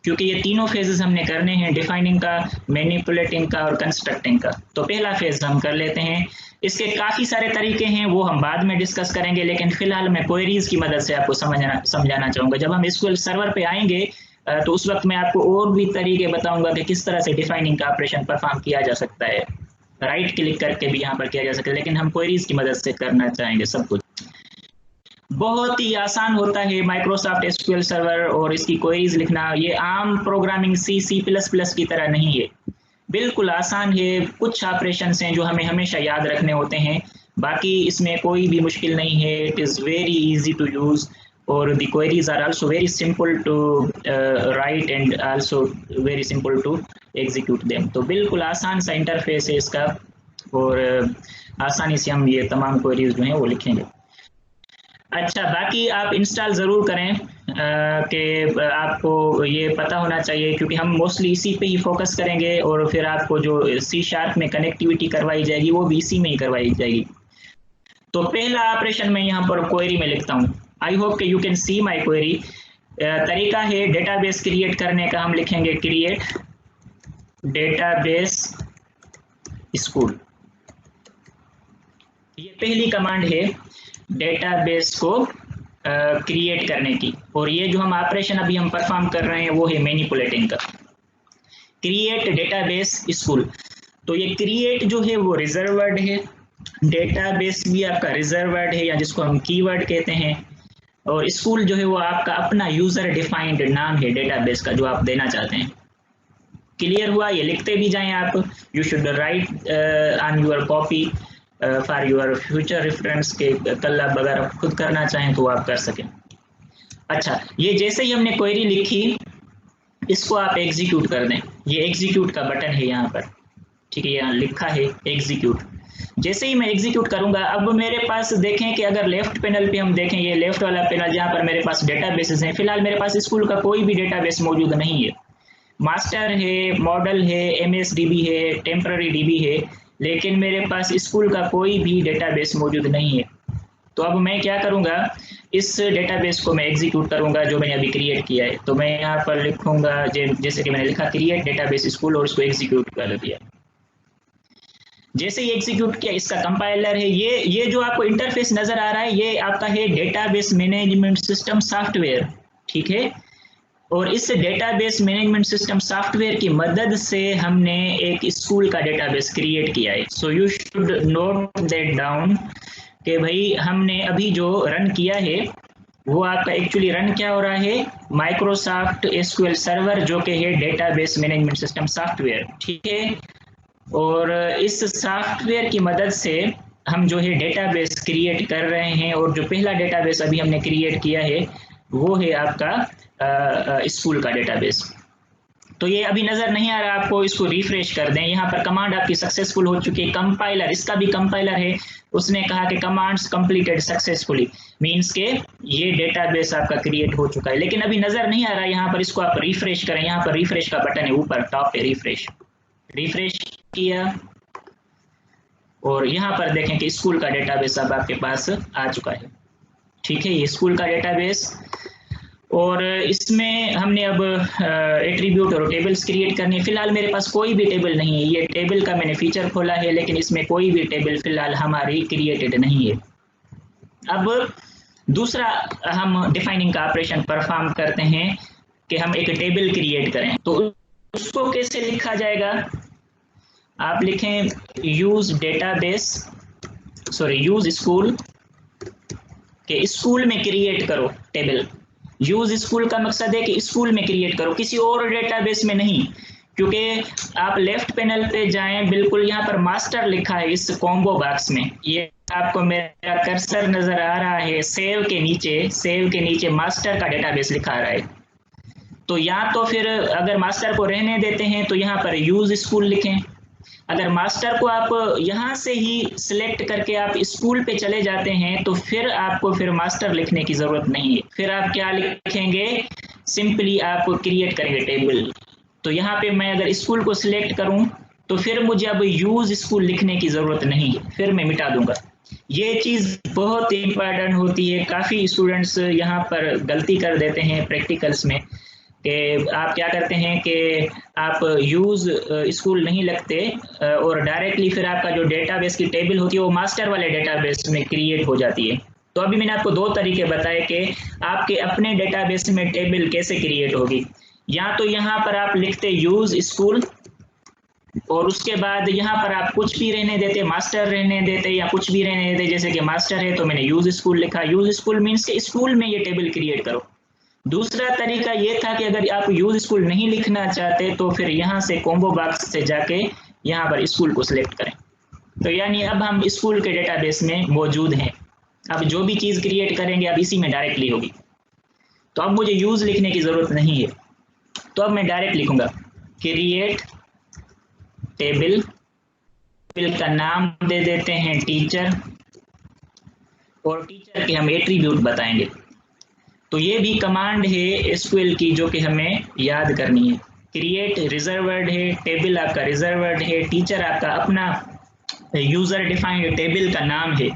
क्योंकि ये तीनों फेजेस हमने करने हैं, डिफाइनिंग का, मैनिपुलेटिंग का और कंस्ट्रक्टिंग का। तो पहला फेज हम कर लेते हैं। इसके काफ़ी सारे तरीके हैं, वो हम बाद में डिस्कस करेंगे, लेकिन फिलहाल मैं क्वेरीज की मदद से आपको समझाना चाहूँगा। जब हम एसक्यूएल सर्वर पे आएंगे तो उस वक्त मैं आपको और भी तरीके बताऊंगा कि किस तरह से डिफाइनिंग का ऑपरेशन परफॉर्म किया जा सकता है, राइट क्लिक करके भी यहाँ पर किया जा सकता है, लेकिन हम क्वेरीज की मदद से करना चाहेंगे सब कुछ। बहुत ही आसान होता है माइक्रोसॉफ्ट एसक्यूएल सर्वर और इसकी क्वेरीज लिखना। ये आम प्रोग्रामिंग C++ की तरह नहीं है, बिल्कुल आसान है। कुछ ऑपरेशंस हैं जो हमें हमेशा याद रखने होते हैं, बाकी इसमें कोई भी मुश्किल नहीं है। It is very easy to use और the queries are also very simple to write and also very simple to execute them. तो बिल्कुल आसान सा इंटरफेस है इसका और आसानी से हम ये तमाम क्वेरीज जो हैं वो लिखेंगे। अच्छा, बाकी आप इंस्टॉल ज़रूर करें कि आपको ये पता होना चाहिए, क्योंकि हम मोस्टली इसी पे ही फोकस करेंगे और फिर आपको जो C# में कनेक्टिविटी करवाई जाएगी वो भी इसी में ही करवाई जाएगी। तो पहला ऑपरेशन मैं यहाँ पर क्वेरी में लिखता हूँ। आई होप कि you can see my query. तरीका है डेटाबेस क्रिएट करने का, हम लिखेंगे क्रिएट डेटाबेस स्कूल। ये पहली कमांड है डेटाबेस को क्रिएट करने की, और ये जो हम ऑपरेशन अभी हम परफॉर्म कर रहे हैं वो है मैनिपुलेटिंग का, क्रिएट डेटाबेस स्कूल। तो ये क्रिएट जो है वो रिजर्वर्ड है, डेटाबेस भी आपका रिजर्वर्ड है या जिसको हम कीवर्ड कहते हैं, और स्कूल जो है वो आपका अपना यूजर डिफाइंड नाम है डेटाबेस का जो आप देना चाहते हैं। क्लियर हुआ? ये लिखते भी जाएं आप। You should write on your copy for your future reference के कल आप अगर खुद करना चाहें तो आप कर सकें। अच्छा, ये जैसे ही हमने क्वेरी लिखी इसको आप एग्जीक्यूट कर दें। ये एग्जीक्यूट का बटन है यहाँ पर, ठीक है, यहाँ लिखा है एग्जीक्यूट। जैसे ही मैं एग्जीक्यूट करूंगा, अब मेरे पास देखें कि अगर लेफ्ट पैनल पे हम देखें, ये लेफ्ट वाला पैनल जहाँ पर मेरे पास डेटाबेसेस हैं, फिलहाल मेरे पास स्कूल का कोई भी डेटाबेस मौजूद नहीं है। मास्टर है, मॉडल है, MSDB है, टेम्पररी DB है, लेकिन मेरे पास स्कूल का कोई भी डेटाबेस मौजूद नहीं है। तो अब मैं क्या करूंगा, इस डेटाबेस को मैं एग्जीक्यूट करूंगा जो मैंने अभी क्रिएट किया है। तो मैं यहाँ पर लिखूंगा जैसे कि मैंने लिखा क्रिएट डेटाबेस स्कूल और इसको एग्जीक्यूट कर दिया। जैसे ही एग्जीक्यूट किया, इसका कंपाइलर है, ये जो आपको इंटरफेस नजर आ रहा है ये आपका है डेटाबेस मैनेजमेंट सिस्टम सॉफ्टवेयर, ठीक है। और इस डेटाबेस मैनेजमेंट सिस्टम सॉफ्टवेयर की मदद से हमने एक स्कूल का डेटाबेस क्रिएट किया है। सो you should note that down कि भाई हमने अभी जो रन किया है वो आपका एक्चुअली रन क्या हो रहा है, माइक्रोसॉफ्ट एसक्यूएल सर्वर, जो कि है डेटाबेस मैनेजमेंट सिस्टम सॉफ्टवेयर, ठीक है। और इस सॉफ्टवेयर की मदद से हम जो है डेटाबेस क्रिएट कर रहे हैं, और जो पहला डेटाबेस अभी हमने क्रिएट किया है वो है आपका स्कूल का डेटाबेस। तो ये अभी नज़र नहीं आ रहा आपको, इसको रिफ्रेश कर दें। यहाँ पर कमांड आपकी सक्सेसफुल हो चुकी है। कंपाइलर, इसका भी कंपाइलर है, उसने कहा कि कमांड्स कंप्लीटेड सक्सेसफुली, मींस के ये डेटाबेस आपका क्रिएट हो चुका है, लेकिन अभी नज़र नहीं आ रहा यहाँ पर। इसको आप रिफ्रेश करें, यहाँ पर रिफ्रेश का बटन है ऊपर टॉप पे, रिफ्रेश किया और यहाँ पर देखें कि स्कूल का डेटाबेस अब आपके पास आ चुका है, ठीक है। ये स्कूल का डेटाबेस और इसमें हमने अब एट्रीब्यूट और टेबल्स क्रिएट करनी। फिलहाल मेरे पास कोई भी टेबल नहीं है, ये टेबल का मैंने फीचर खोला है लेकिन इसमें कोई भी टेबल फिलहाल हमारी क्रिएटेड नहीं है। अब दूसरा हम डिफाइनिंग का ऑपरेशन परफॉर्म करते हैं कि हम एक टेबल क्रिएट करें। तो उसको कैसे लिखा जाएगा, आप लिखें use database, sorry use school, के स्कूल में क्रिएट करो टेबल। यूज स्कूल का मकसद है कि स्कूल में क्रिएट करो, किसी और डेटाबेस में नहीं। क्योंकि आप लेफ्ट पैनल पे जाएं, बिल्कुल यहाँ पर मास्टर लिखा है इस कॉम्बो बॉक्स में, ये आपको मेरा कर्सर नजर आ रहा है, सेव के नीचे मास्टर का डेटाबेस लिखा आ रहा है। तो या तो फिर अगर मास्टर को रहने देते हैं तो यहाँ पर यूज स्कूल लिखें। अगर मास्टर को आप यहाँ से ही सिलेक्ट करके आप स्कूल पे चले जाते हैं तो फिर आपको फिर मास्टर लिखने की जरूरत नहीं है, फिर आप क्या लिखेंगे, सिंपली आप क्रिएट करेंगे टेबल। तो यहाँ पे मैं अगर स्कूल को सिलेक्ट करूँ तो फिर मुझे अब यूज स्कूल लिखने की जरूरत नहीं है, फिर मैं मिटा दूंगा। ये चीज बहुत इंपॉर्टेंट होती है, काफी स्टूडेंट्स यहाँ पर गलती कर देते हैं प्रैक्टिकल्स में कि आप क्या करते हैं कि आप यूज स्कूल नहीं लिखते और डायरेक्टली फिर आपका जो डेटाबेस की टेबल होती है वो मास्टर वाले डेटाबेस में क्रिएट हो जाती है। तो अभी मैंने आपको दो तरीके बताए कि आपके अपने डेटाबेस में टेबल कैसे क्रिएट होगी। या तो यहाँ पर आप लिखते यूज स्कूल और उसके बाद यहाँ पर आप कुछ भी रहने देते, मास्टर रहने देते या कुछ भी रहने देते, जैसे कि मास्टर है तो मैंने यूज स्कूल लिखा। यूज स्कूल मीन्स के स्कूल में ये टेबल क्रिएट करो। दूसरा तरीका ये था कि अगर आप यूज स्कूल नहीं लिखना चाहते तो फिर यहाँ से कॉम्बो बॉक्स से जाके यहाँ पर स्कूल को सिलेक्ट करें। तो यानी अब हम स्कूल के डेटाबेस में मौजूद हैं, अब जो भी चीज़ क्रिएट करेंगे अब इसी में डायरेक्टली होगी। तो अब मुझे यूज लिखने की ज़रूरत नहीं है, तो अब मैं डायरेक्ट लिखूंगा क्रिएट टेबल, टेबल का नाम दे देते हैं टीचर और टीचर के हम एट्रीब्यूट बताएंगे। तो ये भी कमांड है एसक्यूएल की जो कि हमें याद करनी है। क्रिएट रिजर्वर्ड है, टेबल आपका रिजर्वर्ड है, टीचर आपका अपना यूजर डिफाइंड टेबल का नाम है।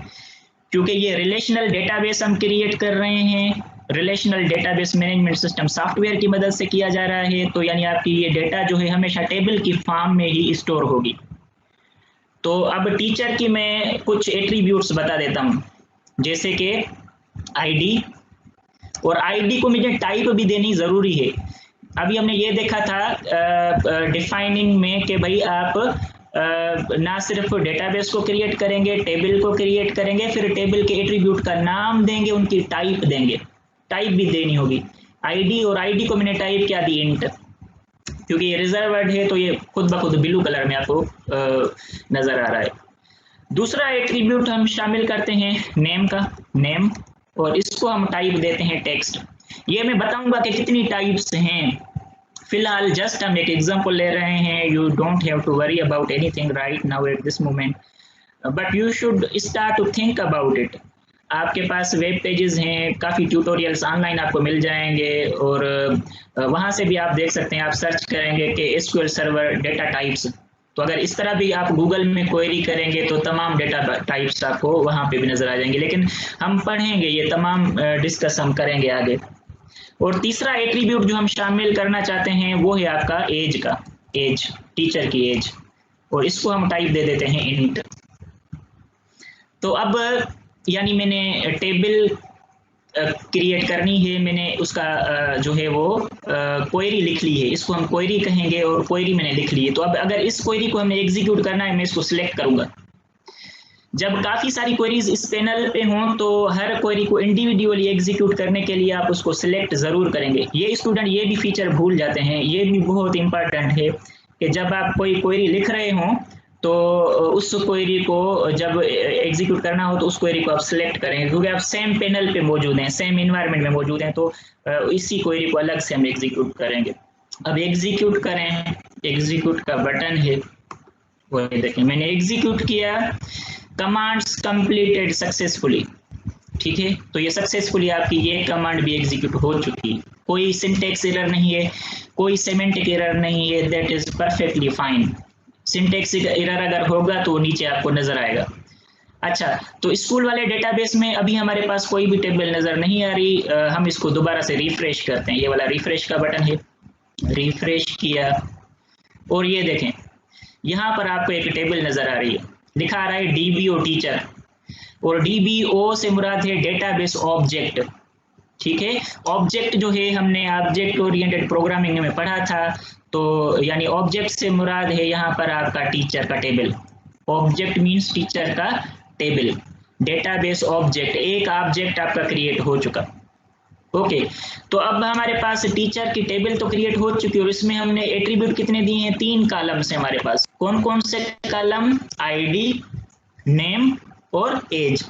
क्योंकि ये रिलेशनल डेटाबेस हम क्रिएट कर रहे हैं, relational database management system software की मदद से किया जा रहा है, तो यानी आपकी ये डेटा जो है हमेशा टेबल की फॉर्म में ही स्टोर होगी। तो अब टीचर की मैं कुछ एट्रीब्यूट्स बता देता हूँ, जैसे कि आईडी, और आईडी को मुझे टाइप भी देनी ज़रूरी है। अभी हमने ये देखा था डिफाइनिंग में कि भाई आप ना सिर्फ डेटाबेस को क्रिएट करेंगे, टेबल को क्रिएट करेंगे, फिर टेबल के एट्रीब्यूट का नाम देंगे, उनकी टाइप देंगे, टाइप भी देनी होगी आईडी। और आईडी को मैंने टाइप क्या दी, इंट, क्योंकि ये रिजर्वर्ड है तो ये खुद ब खुद ब्लू कलर में आपको नज़र आ रहा है। दूसरा एट्रीब्यूट हम शामिल करते हैं नेम का, नेम, और इसको हम टाइप देते हैं टेक्स्ट। ये मैं बताऊंगा कि कितनी टाइप्स हैं, फिलहाल जस्ट हम एक एग्जांपल ले रहे हैं। You don't have to worry about anything right now at this moment, but you should start to think about it. आपके पास वेब पेजेस हैं, काफ़ी ट्यूटोरियल्स ऑनलाइन आपको मिल जाएंगे और वहाँ से भी आप देख सकते हैं। आप सर्च करेंगे कि एसक्यूएल सर्वर डेटा टाइप्स, तो अगर इस तरह भी आप गूगल में क्वेरी करेंगे तो तमाम डेटा टाइप्स आपको वहाँ पे भी नज़र आ जाएंगे, लेकिन हम पढ़ेंगे ये तमाम डिस्कस हम करेंगे आगे। और तीसरा एट्रीब्यूट जो हम शामिल करना चाहते हैं वो है आपका एज का, एज, टीचर की एज, और इसको हम टाइप दे देते हैं इंट। तो अब यानी मैंने टेबल क्रिएट करनी है, मैंने उसका जो है वो क्वेरी लिख ली है, इसको हम क्वेरी कहेंगे और क्वेरी मैंने लिख ली है। तो अब अगर इस क्वेरी को हमें एग्जीक्यूट करना है, मैं इसको सिलेक्ट करूंगा। जब काफ़ी सारी क्वेरीज इस पैनल पे हों तो हर क्वेरी को इंडिविजुअली एग्जीक्यूट करने के लिए आप उसको सिलेक्ट ज़रूर करेंगे। ये स्टूडेंट ये भी फीचर भूल जाते हैं, ये भी बहुत इंपॉर्टेंट है कि जब आप कोई क्वेरी लिख रहे हों तो उस क्वेरी को जब एग्जीक्यूट करना हो तो उस क्वेरी को आप सिलेक्ट करेंगे, क्योंकि आप सेम पैनल पे मौजूद हैं, सेम इन्वायरमेंट में मौजूद हैं, तो इसी क्वेरी को अलग से हम एग्जीक्यूट करेंगे। अब एग्जीक्यूट करें, एग्जीक्यूट का बटन है वो देखें, मैंने एग्जीक्यूट किया, कमांड्स कंप्लीटेड सक्सेसफुली, ठीक है। तो ये सक्सेसफुली आपकी ये कमांड भी एग्जीक्यूट हो चुकी है, कोई सिंटेक्स एरर नहीं है, कोई सेमेंटिक एरर नहीं है, that is perfectly fine. Syntax error अगर होगा तो नीचे आपको नजर आएगा। अच्छा, तो स्कूल वाले डेटाबेस में अभी हमारे पास कोई भी टेबल नज़र नहीं आ रही। हम इसको दोबारा से रिफ्रेश करते हैं। ये वाला रिफ्रेश का बटन है, रिफ्रेश किया और ये देखें यहाँ पर आपको एक टेबल नज़र आ रही है, लिखा आ रहा है DBO टीचर, और DBO से मुराद है डेटाबेस ऑब्जेक्ट। ठीक है, ऑब्जेक्ट जो है हमने ऑब्जेक्ट ओरिएंटेड प्रोग्रामिंग में पढ़ा था, तो यानी ऑब्जेक्ट से मुराद है यहाँ पर आपका टीचर का टेबल। ऑब्जेक्ट मींस टीचर का टेबल, डेटाबेस ऑब्जेक्ट, एक ऑब्जेक्ट आपका क्रिएट हो चुका। ओके, तो अब हमारे पास टीचर की टेबल तो क्रिएट हो चुकी है और इसमें हमने एट्रीब्यूट कितने दिए हैं, 3 कॉलम्स हैं हमारे पास। कौन कौन से कॉलम? ID, नेम और एज।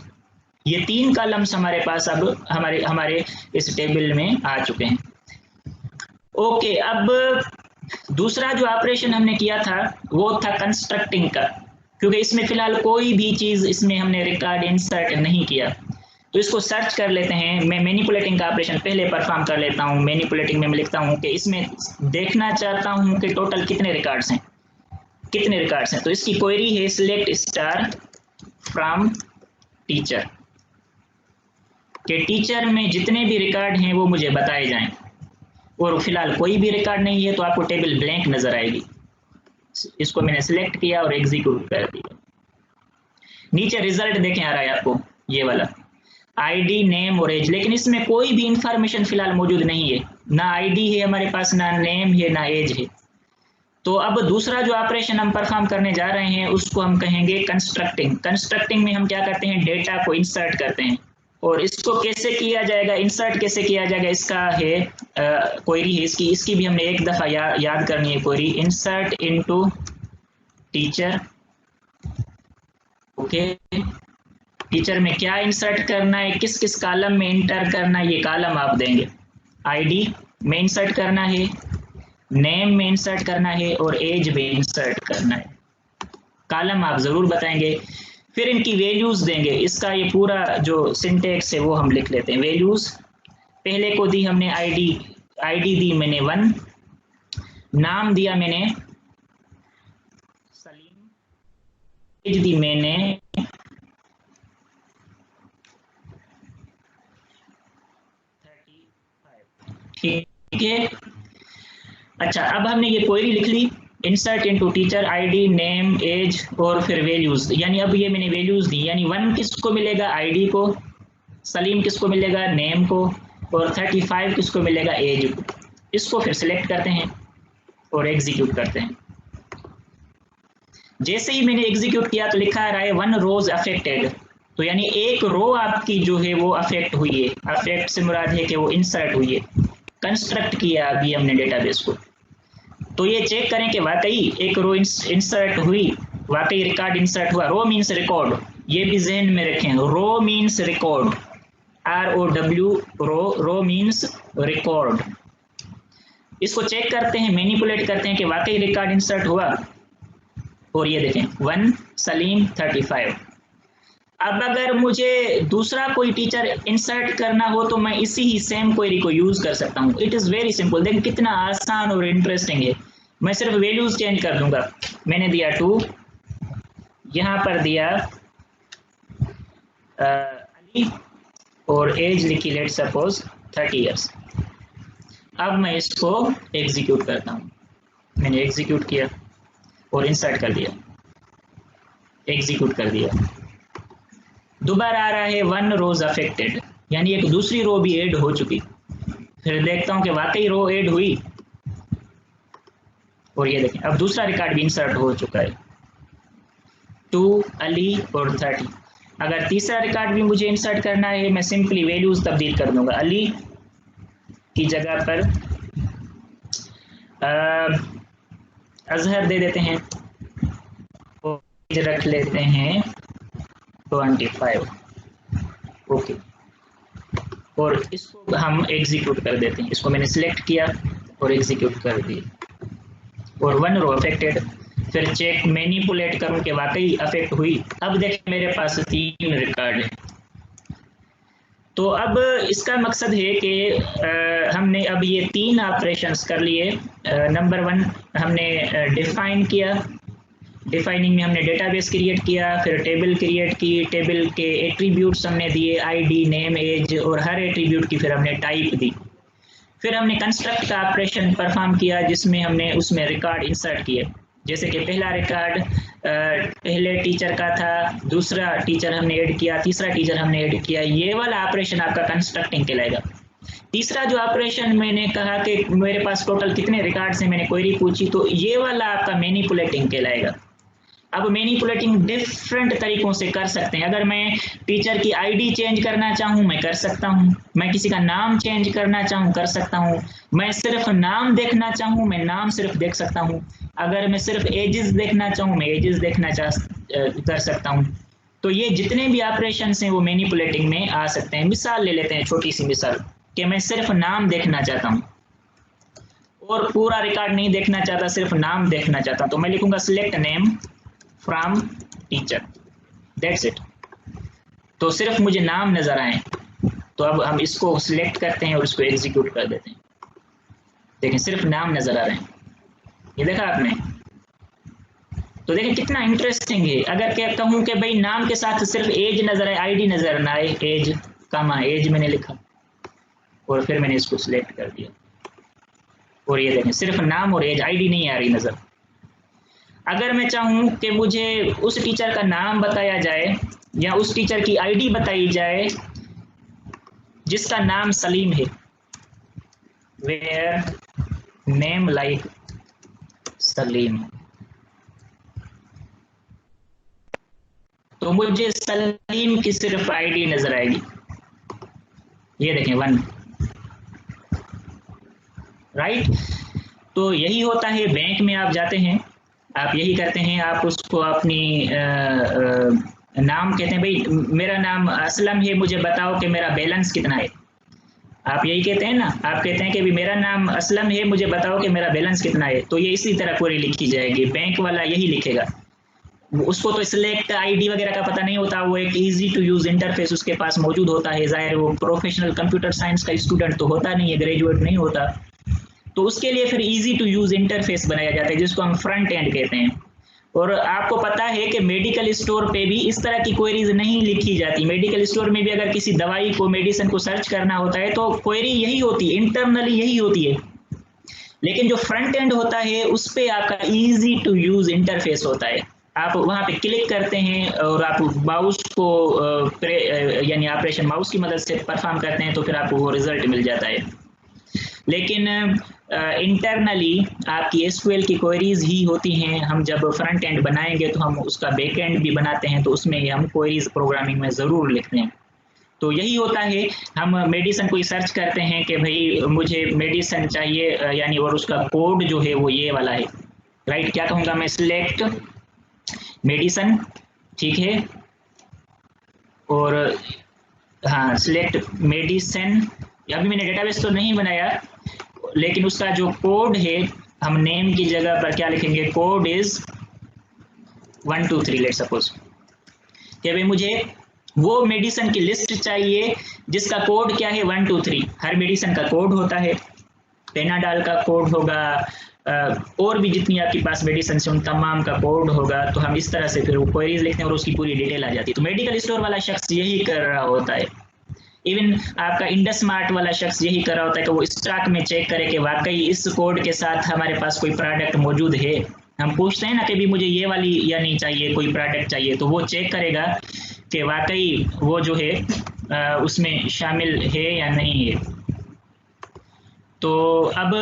ये 3 कॉलम्स हमारे पास अब हमारे इस टेबल में आ चुके हैं। ओके, अब दूसरा जो ऑपरेशन हमने किया था वो था कंस्ट्रक्टिंग का, क्योंकि इसमें फिलहाल कोई भी चीज़ इसमें हमने रिकॉर्ड इंसर्ट नहीं किया, तो इसको सर्च कर लेते हैं। मैं मैनिपुलेटिंग का ऑपरेशन पहले परफॉर्म कर लेता हूँ। मैनिपुलेटिंग में मैं लिखता हूँ कि इसमें देखना चाहता हूँ कि टोटल कितने रिकॉर्ड्स हैं, कितने रिकॉर्ड्स हैं। तो इसकी क्वेरी है सिलेक्ट स्टार फ्रॉम टीचर, कि टीचर में जितने भी रिकॉर्ड हैं वो मुझे बताए जाएं, और फिलहाल कोई भी रिकॉर्ड नहीं है तो आपको टेबल ब्लैंक नजर आएगी। इसको मैंने सिलेक्ट किया और एग्जीक्यूट कर दिया। नीचे रिजल्ट देखें आ रहा है आपको, ये वाला ID, नेम और एज, लेकिन इसमें कोई भी इंफॉर्मेशन फिलहाल मौजूद नहीं है, ना ID है हमारे पास, ना नेम है, ना एज है। तो अब दूसरा जो ऑपरेशन हम परफॉर्म करने जा रहे हैं उसको हम कहेंगे कंस्ट्रक्टिंग। कंस्ट्रक्टिंग में हम क्या करते हैं, डेटा को इंसर्ट करते हैं, और इसको कैसे किया जाएगा, इंसर्ट कैसे किया जाएगा, इसका है क्वेरी है इसकी भी हमने एक दफ़ा याद करनी है query, insert into teacher. Okay, teacher में क्या इंसर्ट करना है, किस किस कॉलम में इंटर करना है, ये कॉलम आप देंगे। ID में इंसर्ट करना है, नेम में इंसर्ट करना है और एज में इंसर्ट करना है। कॉलम आप ज़रूर बताएंगे, फिर इनकी वैल्यूज देंगे। इसका ये पूरा जो सिंटेक्स है वो हम लिख लेते हैं। वैल्यूज पहले को दी हमने ID दी मैंने 1, नाम दिया मैंने सलीम, एज दी मैंने 35। ठीक है, अच्छा, अब हमने ये क्वेरी लिख ली, insert into teacher, ID, name, age और फिर वैल्यूज। यानी अब ये मैंने वैल्यूज दी, यानी 1 किसको मिलेगा, ID को, सलीम किसको मिलेगा, नेम को, और 35 किसको मिलेगा, एज को। इसको फिर सिलेक्ट करते हैं और एग्जीक्यूट करते हैं। जैसे ही मैंने एग्जीक्यूट किया तो लिखा आ रहा है 1 रोज अफेक्टेड, तो यानी एक रो आपकी जो है वो अफेक्ट हुई है। अफेक्ट से मुराद है कि वो इंसर्ट हुई है, कंस्ट्रक्ट किया अभी हमने डेटाबेस को। तो ये चेक करें कि वाकई एक रो इंसर्ट हुई, वाकई रिकॉर्ड इंसर्ट हुआ। रो मीन्स रिकॉर्ड, ये भी जहन में रखें, रो मीन्स रिकॉर्ड, ROW, रो मीन्स रिकॉर्ड। इसको चेक करते हैं, मैनिपुलेट करते हैं कि वाकई रिकॉर्ड इंसर्ट हुआ, और ये देखें 1 सलीम 35। अब अगर मुझे दूसरा कोई टीचर इंसर्ट करना हो तो मैं इसी ही सेम क्वेरी को यूज कर सकता हूँ। इट इज़ वेरी सिंपल, देखिए कितना आसान और इंटरेस्टिंग है। मैं सिर्फ वैल्यूज चेंज कर दूंगा। मैंने दिया 2, यहाँ पर दिया अली, और एज लिखी लेट सपोज 30 इयर्स। अब मैं इसको एग्जीक्यूट करता हूँ। मैंने एग्जीक्यूट किया और इंसर्ट कर दिया, एग्जीक्यूट कर दिया। दोबारा आ रहा है 1 रोज अफेक्टेड, यानी एक दूसरी रो भी ऐड हो चुकी। फिर देखता हूं कि वाकई रो ऐड हुई, और ये देखें अब दूसरा रिकॉर्ड भी इंसर्ट हो चुका है, 2 अली और 30। अगर तीसरा रिकॉर्ड भी मुझे इंसर्ट करना है, मैं सिंपली वैल्यूज तब्दील कर दूंगा। अली की जगह पर अजहर दे देते हैं, और रख लेते हैं 25। ओके, और इसको हम एग्जीक्यूट कर देते हैं। इसको मैंने सिलेक्ट किया और एग्जीक्यूट कर दिया, और 1 रो अफेक्टेड। फिर चेक मैनिपुलेट करूं कि वाकई अफेक्ट हुई। अब देखें मेरे पास 3 रिकॉर्ड है। तो अब इसका मकसद है कि हमने अब ये 3 ऑपरेशंस कर लिए। नंबर 1 हमने डिफाइन किया, डिफाइनिंग में हमने डेटाबेस क्रिएट किया, फिर टेबल क्रिएट की, टेबल के एट्रीब्यूट्स हमने दिए, आईडी, नेम, एज, और हर एट्रीब्यूट की फिर हमने टाइप दी। फिर हमने कंस्ट्रक्ट का ऑपरेशन परफॉर्म किया जिसमें हमने उसमें रिकॉर्ड इंसर्ट किए। जैसे कि पहला रिकॉर्ड पहले टीचर का था, दूसरा टीचर हमने ऐड किया, तीसरा टीचर हमने ऐड किया, ये वाला ऑपरेशन आपका कंस्ट्रक्टिंग कहलाएगा। तीसरा जो ऑपरेशन मैंने कहा कि मेरे पास टोटल कितने रिकॉर्ड से मैंने क्वेरी पूछी, तो ये वाला आपका मैनिपुलेटिंग कहलाएगा। अब मैनिपुलेटिंग डिफरेंट तरीकों से कर सकते हैं। अगर मैं टीचर की आईडी चेंज करना चाहूँ मैं कर सकता हूँ, मैं किसी का नाम चेंज करना चाहूँ कर सकता हूँ, मैं सिर्फ नाम देखना चाहूँ मैं नाम सिर्फ देख सकता हूँ, अगर मैं सिर्फ एजेस देखना चाहूँ मैं एजेस देखना कर सकता हूँ। तो ये जितने भी ऑपरेशन हैं वो मैनिपुलेटिंग में आ सकते हैं। मिसाल ले लेते हैं, छोटी सी मिसाल, कि मैं सिर्फ नाम देखना चाहता हूँ और पूरा रिकॉर्ड नहीं देखना चाहता, सिर्फ नाम देखना चाहता हूँ, तो मैं लिखूंगा select name from teacher, that's it. तो सिर्फ मुझे नाम नजर आए। तो अब हम इसको सिलेक्ट करते हैं और इसको एग्जीक्यूट कर देते हैं। देखें सिर्फ नाम नजर आ रहे हैं, ये देखा आपने। तो देखें कितना इंटरेस्टिंग है। अगर क्या कहूँ कि भाई नाम के साथ सिर्फ एज नजर आए, आईडी नजर ना आए, एज कामा एज मैंने लिखा और फिर मैंने इसको सिलेक्ट कर दिया, और ये देखें सिर्फ नाम और एज, आईडी नहीं आ रही नजर। अगर मैं चाहूँ कि मुझे उस टीचर का नाम बताया जाए या उस टीचर की आईडी बताई जाए जिसका नाम सलीम है, वेयर नेम लाइक सलीम, तो मुझे सलीम की सिर्फ आईडी नजर आएगी। ये देखें 1, राइट। तो यही होता है बैंक में आप जाते हैं, आप यही करते हैं, आप उसको अपनी नाम कहते हैं, भाई मेरा नाम असलम है, मुझे बताओ कि मेरा बैलेंस कितना है। आप यही कहते हैं ना, आप कहते हैं कि भी मेरा नाम असलम है, मुझे बताओ कि मेरा बैलेंस कितना है। तो ये इसी तरह पूरी लिखी जाएगी, बैंक वाला यही लिखेगा। उसको तो सिलेक्ट आईडी वगैरह का पता नहीं होता, वो एक इजी टू यूज इंटरफेस उसके पास मौजूद होता है। जाहिर वो प्रोफेशनल कंप्यूटर साइंस का स्टूडेंट तो होता नहीं है, ग्रेजुएट नहीं होता, तो उसके लिए फिर इजी टू यूज इंटरफेस बनाया जाता है जिसको हम फ्रंट एंड कहते हैं। और आपको पता है कि मेडिकल स्टोर पे भी इस तरह की क्वेरीज नहीं लिखी जाती। मेडिकल स्टोर में भी अगर किसी दवाई को, मेडिसिन को सर्च करना होता है तो क्वेरी यही होती है, इंटरनली यही होती है। लेकिन जो फ्रंट एंड होता है उस पे आपका इजी टू यूज इंटरफेस होता है। आप वहां पे क्लिक करते हैं और आप माउस को यानी ऑपरेशन माउस की मदद से परफॉर्म करते हैं, तो फिर आपको वो रिजल्ट मिल जाता है। लेकिन इंटरनली आपकी एसक्यूएल की क्वेरीज ही होती हैं। हम जब फ्रंट एंड बनाएंगे तो हम उसका बैक एंड भी बनाते हैं, तो उसमें हम क्वेरीज प्रोग्रामिंग में ज़रूर लिखते हैं। तो यही होता है, हम मेडिसिन को सर्च करते हैं कि भाई मुझे मेडिसिन चाहिए, यानी और उसका कोड जो है वो ये वाला है, राइट। क्या कहूँगा मैं, सिलेक्ट मेडिसिन, ठीक है, और हाँ सिलेक्ट मेडिसिन। अभी मैंने डेटाबेस तो नहीं बनाया, लेकिन उसका जो कोड है हम नेम की जगह पर क्या लिखेंगे, कोड इज 1 2 3, लेट सपोज कि भाई मुझे वो मेडिसिन की लिस्ट चाहिए जिसका कोड क्या है 1 2 3। हर मेडिसिन का कोड होता है, पेनाडाल का कोड होगा, और भी जितनी आपके पास मेडिसिन है उन तमाम का कोड होगा। तो हम इस तरह से फिर वो क्वेरीज लिखते हैं और उसकी पूरी डिटेल आ जाती है। तो मेडिकल स्टोर वाला शख्स यही कर रहा होता है। इवन आपका इंडस मार्ट वाला शख्स यही कर रहा होता है कि वो स्टॉक में चेक करे कि वाकई इस कोड के साथ हमारे पास कोई प्रोडक्ट मौजूद है। हम पूछते हैं ना कि भी मुझे ये वाली या नहीं चाहिए, कोई प्रोडक्ट चाहिए, तो वो चेक करेगा कि वाकई वो जो है उसमें शामिल है या नहीं है। तो अब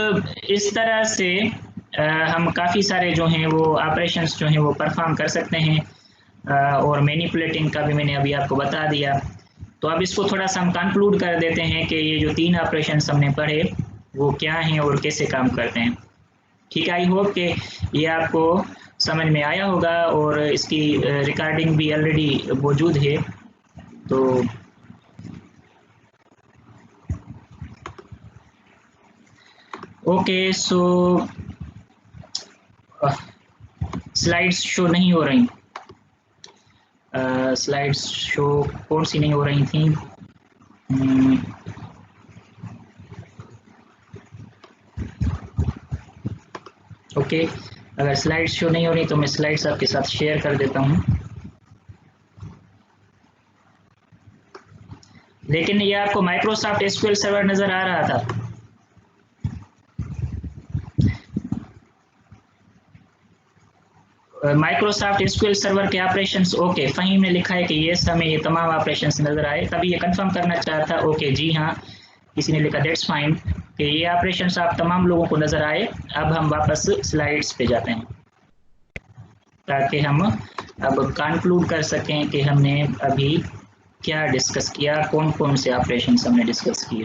इस तरह से हम काफ़ी सारे जो हैं वो ऑपरेशंस जो हैं वो परफॉर्म कर सकते हैं, और मैनिपुलेटिंग का भी मैंने अभी आपको बता दिया। तो अब इसको थोड़ा सा हम कंक्लूड कर देते हैं कि ये जो 3 ऑपरेशंस हमने पढ़े वो क्या हैं और कैसे काम करते हैं। ठीक है, आई होप कि ये आपको समझ में आया होगा और इसकी रिकॉर्डिंग भी ऑलरेडी मौजूद है। तो ओके, सो स्लाइड्स शो नहीं हो रही, स्लाइड्स शो कौन सी नहीं हो रही थी, ओके, अगर स्लाइड्स शो नहीं हो रही तो मैं स्लाइड्स आपके साथ शेयर कर देता हूँ। लेकिन ये आपको माइक्रोसॉफ्ट एसक्यूएल सर्वर नज़र आ रहा था। माइक्रोसॉफ्ट एसक्यूएल सर्वर के ऑपरेशंस ओके, फ़हीम ने लिखा है कि ये हमें ये तमाम ऑपरेशंस नज़र आए, तभी ये कंफर्म करना चाहता। ओके जी हाँ, किसी ने लिखा दैट्स फाइन कि ये ऑपरेशंस आप तमाम लोगों को नज़र आए। अब हम वापस स्लाइड्स पे जाते हैं ताकि हम अब कंक्लूड कर सकें कि हमने अभी क्या डिस्कस किया, कौन कौन से ऑपरेशंस हमने डिस्कस किए।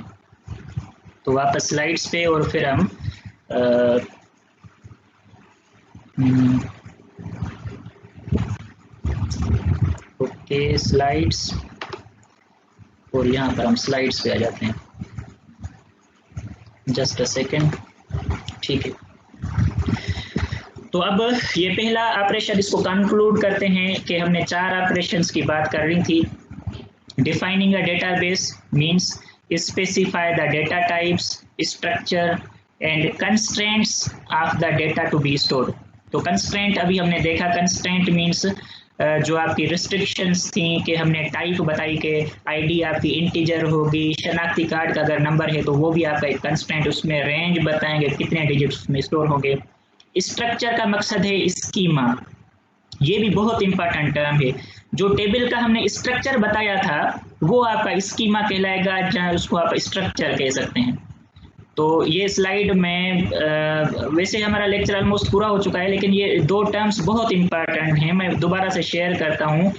तो वापस स्लाइड्स पे और फिर हम ओके स्लाइड्स, और यहाँ पर हम स्लाइड्स पे आ जाते हैं। जस्ट अ सेकेंड, ठीक है। तो अब ये पहला ऑपरेशन, इसको कंक्लूड करते हैं कि हमने 4 ऑपरेशंस की बात कर रही थी। Defining a database means specify the data types, structure and constraints of the data to be stored. तो कंस्ट्रेंट अभी हमने देखा, कंस्ट्रेंट मींस जो आपकी रिस्ट्रिक्शंस थी कि हमने टाइप बताई कि आईडी आपकी इंटीजर होगी, शनाख्ती कार्ड का अगर नंबर है तो वो भी आपका एक कंस्ट्रेंट, उसमें रेंज बताएंगे कितने डिजिट्स में स्टोर होंगे। स्ट्रक्चर का मकसद है स्कीमा, ये भी बहुत इंपॉर्टेंट टर्म है। जो टेबल का हमने स्ट्रक्चर बताया था वो आपका स्कीमा कहलाएगा, जहाँ उसको आप स्ट्रक्चर कह सकते हैं। तो ये स्लाइड में वैसे हमारा लेक्चर ऑलमोस्ट पूरा हो चुका है, लेकिन ये 2 टर्म्स बहुत इंपॉर्टेंट हैं, मैं दोबारा से शेयर करता हूँ।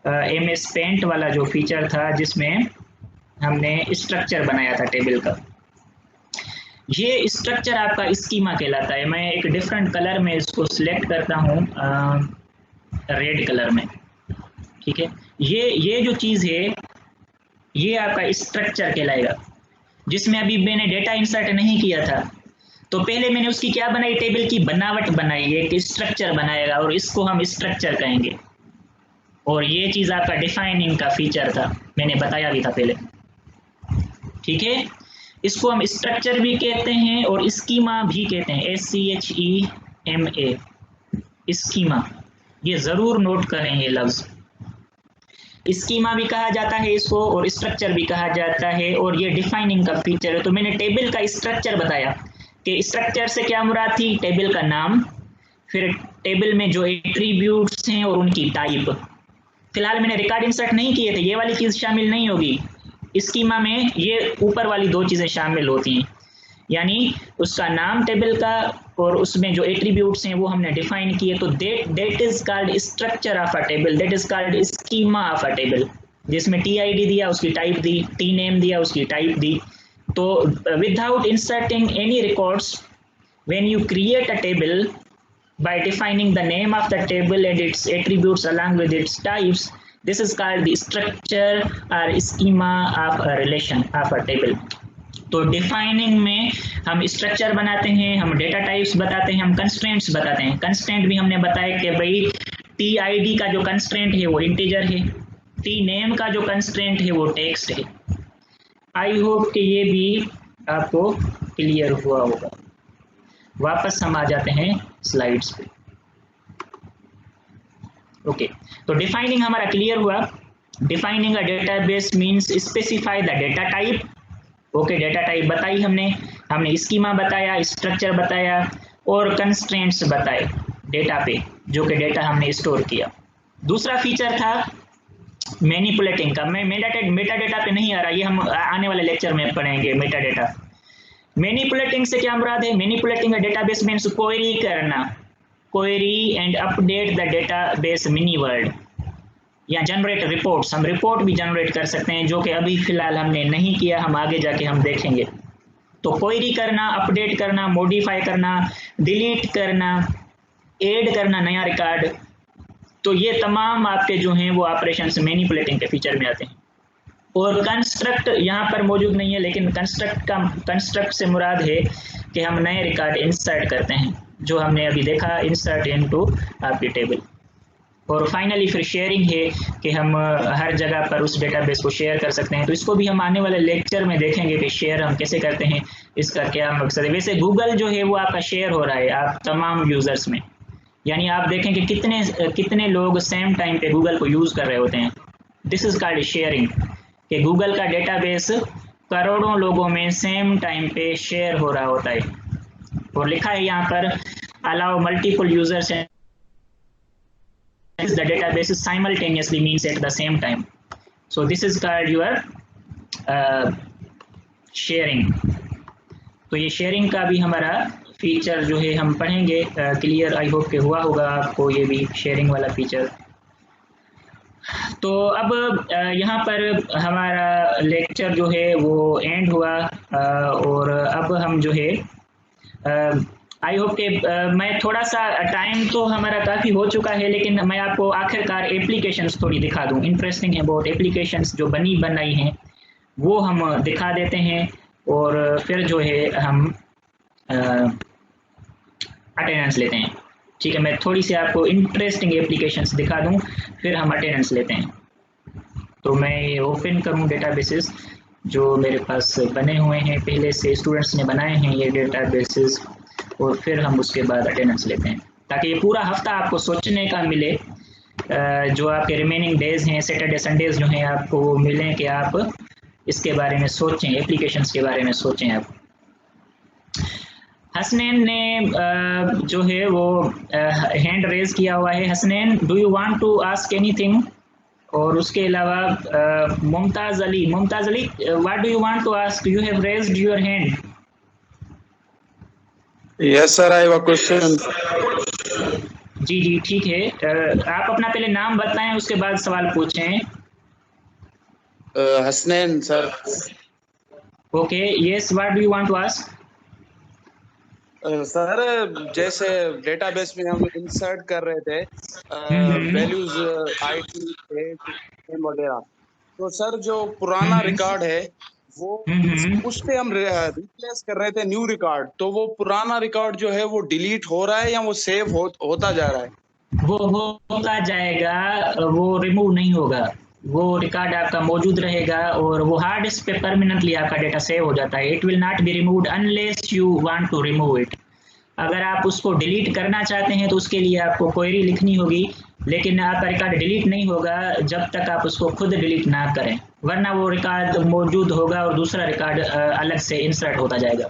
MS पेंट वाला जो फीचर था जिसमें हमने स्ट्रक्चर बनाया था टेबल का, ये स्ट्रक्चर आपका स्कीमा कहलाता है। मैं एक डिफरेंट कलर में इसको सिलेक्ट करता हूँ, रेड कलर में, ठीक है। ये जो चीज़ है ये आपका स्ट्रक्चर कहलाएगा, जिसमें अभी मैंने डेटा इंसर्ट नहीं किया था। तो पहले मैंने उसकी क्या बनाई, टेबल की बनावट बनाई, एक स्ट्रक्चर बनाएगा और इसको हम स्ट्रक्चर कहेंगे। और ये चीज़ आपका डिफाइनिंग का फीचर था, मैंने बताया भी था पहले, ठीक है। इसको हम स्ट्रक्चर भी कहते हैं और स्कीमा भी कहते हैं, SCHEMA, स्कीमा। ये ज़रूर नोट करें ये लफ्ज़, स्कीमा भी कहा जाता है इसको और स्ट्रक्चर भी कहा जाता है, और ये डिफाइनिंग का फीचर है। तो मैंने टेबल का स्ट्रक्चर बताया कि स्ट्रक्चर से क्या मुराद थी, टेबल का नाम, फिर टेबल में जो एट्रीब्यूट्स हैं और उनकी टाइप। फिलहाल मैंने रिकॉर्ड इंसर्ट नहीं किए थे, ये वाली चीज़ शामिल नहीं होगी स्कीमा में, ये ऊपर वाली 2 चीज़ें शामिल होती हैं, यानी उसका नाम टेबल का और उसमें जो एट्रीब्यूट्स हैं वो हमने डिफाइन किए। तो that is called structure of a table, that is called schema of a table, जिसमें TID दिया उसकी टाइप दी, TNAME दिया उसकी टाइप दी। तो without inserting any records, when you create a table by defining the name of the table and its attributes along with its types, this is called the structure or schema of a relation of a table. तो डिफाइनिंग में हम स्ट्रक्चर बनाते हैं, हम डेटा टाइप्स बताते हैं, हम कंस्ट्रेंट्स बताते हैं। कंस्ट्रेंट भी हमने बताया कि भाई TID का जो कंस्ट्रेंट है वो इंटीजर है, TNAME का जो कंस्ट्रेंट है वो टेक्स्ट है। आई होप कि ये भी आपको क्लियर हुआ होगा। वापस हम आ जाते हैं स्लाइड्स पे। ओके, तो डिफाइनिंग हमारा क्लियर हुआ। Defining a database means specify the data type. Okay, data type बताई हमने स्कीमा बताया, स्ट्रक्चर बताया और कंस्ट्रेंट्स बताए डेटा पे, जो कि डेटा हमने स्टोर किया। दूसरा फीचर था मैनिपुलेटिंग का। मैं मेटा डेटा पे नहीं आ रहा, ये हम आने वाले लेक्चर में पढ़ेंगे मेटा डेटा। मैनिपुलेटिंग से क्या मुराद है, manipulating a database means query करना, query and update the database mini world, या जनरेट रिपोर्ट्स। हम रिपोर्ट भी जनरेट कर सकते हैं, जो कि अभी फिलहाल हमने नहीं किया, हम आगे जाके हम देखेंगे। तो क्वेरी करना, अपडेट करना, मॉडिफाई करना, डिलीट करना, ऐड करना नया रिकॉर्ड, तो ये तमाम आपके जो हैं वो ऑपरेशंस मैनिपुलेटिंग के फीचर में आते हैं। और कंस्ट्रक्ट यहाँ पर मौजूद नहीं है, लेकिन कंस्ट्रक्ट से मुराद है कि हम नए रिकॉर्ड इंसर्ट करते हैं, जो हमने अभी देखा, इंसर्ट इनटू आपकी टेबल। और फाइनली फिर शेयरिंग है कि हम हर जगह पर उस डेटाबेस को शेयर कर सकते हैं। तो इसको भी हम आने वाले लेक्चर में देखेंगे कि शेयर हम कैसे करते हैं, इसका क्या मकसद है। वैसे गूगल जो है वो आपका शेयर हो रहा है आप तमाम यूज़र्स में, यानी आप देखें कि कितने कितने लोग सेम टाइम पे गूगल को यूज़ कर रहे होते हैं। दिस इज़ कॉल्ड शेयरिंग, कि गूगल का डेटाबेस करोड़ों लोगों में सेम टाइम पे शेयर हो रहा होता है। और लिखा है यहाँ पर allow multiple users the database simultaneously means at the same time. So this is called your sharing. तो ये शेयरिंग का भी हमारा फीचर जो है हम पढ़ेंगे। क्लियर आई होप के हुआ होगा आपको ये भी शेयरिंग वाला फीचर। तो अब यहाँ पर हमारा लेक्चर जो है वो एंड हुआ, और अब हम जो है आई होप के मैं थोड़ा सा टाइम तो हमारा काफ़ी हो चुका है, लेकिन मैं आपको आखिरकार एप्लीकेशंस थोड़ी दिखा दूँ। इंटरेस्टिंग है बहुत, एप्लीकेशंस जो बनाई हैं वो हम दिखा देते हैं, और फिर जो है हम अटेंडेंस लेते हैं। ठीक है, मैं थोड़ी सी आपको इंटरेस्टिंग एप्लीकेशंस दिखा दूँ, फिर हम अटेंडेंस लेते हैं। तो मैं ये ओपन करूँ डेटाबेसेस जो मेरे पास बने हुए हैं, पहले से स्टूडेंट्स ने बनाए हैं ये डेटाबेसेस, और फिर हम उसके बाद अटेंडेंस लेते हैं, ताकि ये पूरा हफ्ता आपको सोचने का मिले। जो आपके रिमेनिंग डेज हैं, सैटरडे संडेज जो हैं, आपको वो मिलें कि आप इसके बारे में सोचें, एप्लीकेशंस के बारे में सोचें आप। हसनैन ने जो है वो हैंड रेज किया हुआ है। Hasnain, do you want to ask anything? और उसके अलावा Mumtaz Ali, what do you want to ask? You have raised your hand. Yes sir, I have a question. जी जी ठीक है, आप अपना पहले नाम बताएं, उसके बाद सवाल पूछें। Hasnain sir. Okay, yes, what do you want to ask? Sir, जैसे डेटाबेस में हम इंसर्ट कर रहे थे वैल्यूज, आईडी वगैरह, तो सर जो पुराना रिकॉर्ड है वो उस पे हम रिप्लेस कर रहे थे न्यू रिकॉर्ड, तो वो पुराना रिकॉर्ड जो है वो डिलीट हो रहा है या वो सेव होता जा रहा है? वो होता जाएगा, वो रिमूव नहीं होगा। वो रिकॉर्ड आपका मौजूद रहेगा, और वो हार्ड डिस्क पे परमानेंटली आपका डेटा सेव हो जाता है। It will not be removed unless you want to remove it. अगर आप उसको डिलीट करना चाहते हैं तो उसके लिए आपको क्वेरी लिखनी होगी, लेकिन आपका रिकॉर्ड डिलीट नहीं होगा जब तक आप उसको खुद डिलीट ना करें, वरना वो रिकॉर्ड मौजूद होगा और दूसरा रिकॉर्ड अलग से इंसर्ट होता जाएगा।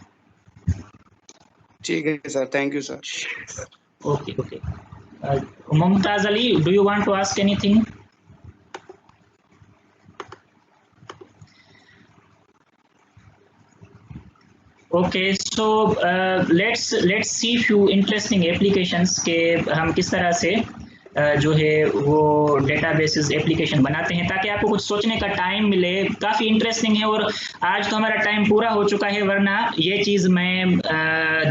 ठीक है sir, thank you sir. Okay okay, Mumtaz Ali, do you want to ask anything? Okay, so let's see few interesting applications के हम किस तरह से जो है वो डेटाबेसेस एप्लीकेशन बनाते हैं, ताकि आपको कुछ सोचने का टाइम मिले। काफ़ी इंटरेस्टिंग है, और आज तो हमारा टाइम पूरा हो चुका है, वरना ये चीज़ मैं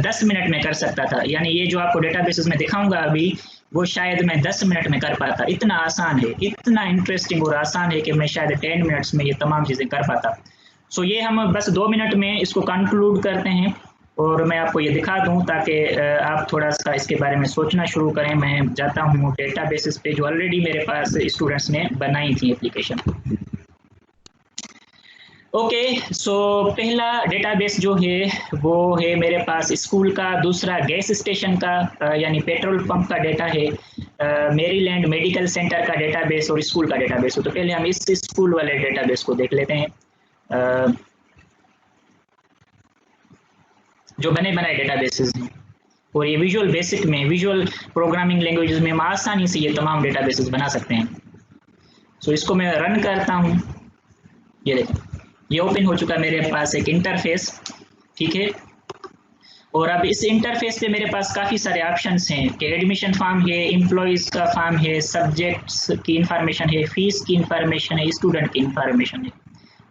10 मिनट में कर सकता था। यानी ये जो आपको डेटाबेसेस में दिखाऊंगा अभी, वो शायद मैं 10 मिनट में कर पाता। इतना आसान है, इतना इंटरेस्टिंग और आसान है कि मैं शायद 10 मिनट्स में ये तमाम चीज़ें कर पाता। सो ये हम बस 2 मिनट में इसको कंक्लूड करते हैं, और मैं आपको ये दिखा दूं ताकि आप थोड़ा सा इसके बारे में सोचना शुरू करें। मैं जाता हूँ डेटाबेसेस पे जो ऑलरेडी मेरे पास स्टूडेंट्स ने बनाई थी एप्लीकेशन। ओके, सो पहला डेटाबेस जो है वो है मेरे पास स्कूल का, दूसरा गैस स्टेशन का यानी पेट्रोल पंप का डेटा है, मेरीलैंड मेडिकल सेंटर का डेटाबेस और स्कूल का डेटाबेस। तो पहले हम इस स्कूल वाले डेटाबेस को देख लेते हैं। जो बने बनाए डेटाबेसेस हैं, और ये विजुअल बेसिक में, विजुअल प्रोग्रामिंग लैंग्वेजेस में हम आसानी से ये तमाम डेटाबेसेस बना सकते हैं। सो इसको मैं रन करता हूँ। ये देखें, ये ओपन हो चुका है मेरे पास एक इंटरफेस। ठीक है, और अब इस इंटरफेस पे मेरे पास काफ़ी सारे ऑप्शंस हैं कि एडमिशन फॉर्म है, एम्प्लॉयज़ का फॉर्म है, सब्जेक्ट्स की इंफॉर्मेशन है, फीस की इंफॉर्मेशन है, स्टूडेंट की इंफॉर्मेशन है।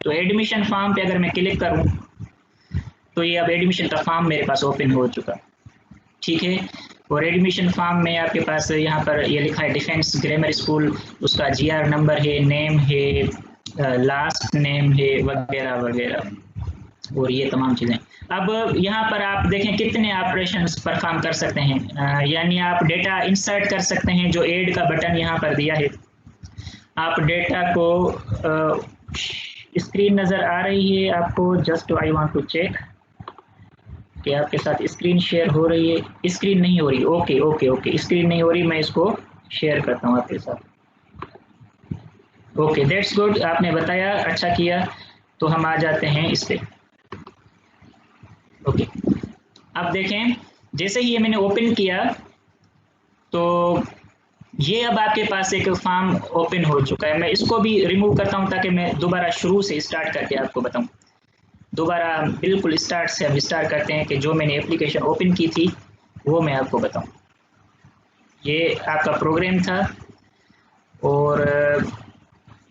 तो एडमिशन फॉर्म पे अगर मैं क्लिक करूँ तो ये अब एडमिशन का फॉर्म मेरे पास ओपन हो चुका। ठीक है, और एडमिशन फॉर्म में आपके पास यहाँ पर ये लिखा है डिफेंस ग्रामर स्कूल, उसका GR नंबर है, नेम है, लास्ट नेम है, वगैरह वगैरह, और ये तमाम चीज़ें। अब यहाँ पर आप देखें कितने ऑपरेशंस परफॉर्म कर सकते हैं। यानी आप डेटा इंसर्ट कर सकते हैं, जो ऐड का बटन यहाँ पर दिया है। आप डेटा को स्क्रीन नज़र आ रही है आपको? Just I want to check. कि आपके साथ स्क्रीन शेयर हो रही है, स्क्रीन नहीं हो रही, ओके ओके ओके, स्क्रीन नहीं हो रही, मैं इसको शेयर करता हूँ आपके साथ। ओके दैट्स गुड, आपने बताया, अच्छा किया। तो हम आ जाते हैं इस पे। ओके अब देखें, जैसे ही ये मैंने ओपन किया तो ये अब आपके पास एक फॉर्म ओपन हो चुका है। मैं इसको भी रिमूव करता हूँ ताकि मैं दोबारा शुरू से स्टार्ट करके आपको बताऊँ। दोबारा बिल्कुल स्टार्ट से अब स्टार्ट करते हैं कि जो मैंने एप्लीकेशन ओपन की थी वो मैं आपको बताऊँ। ये आपका प्रोग्राम था और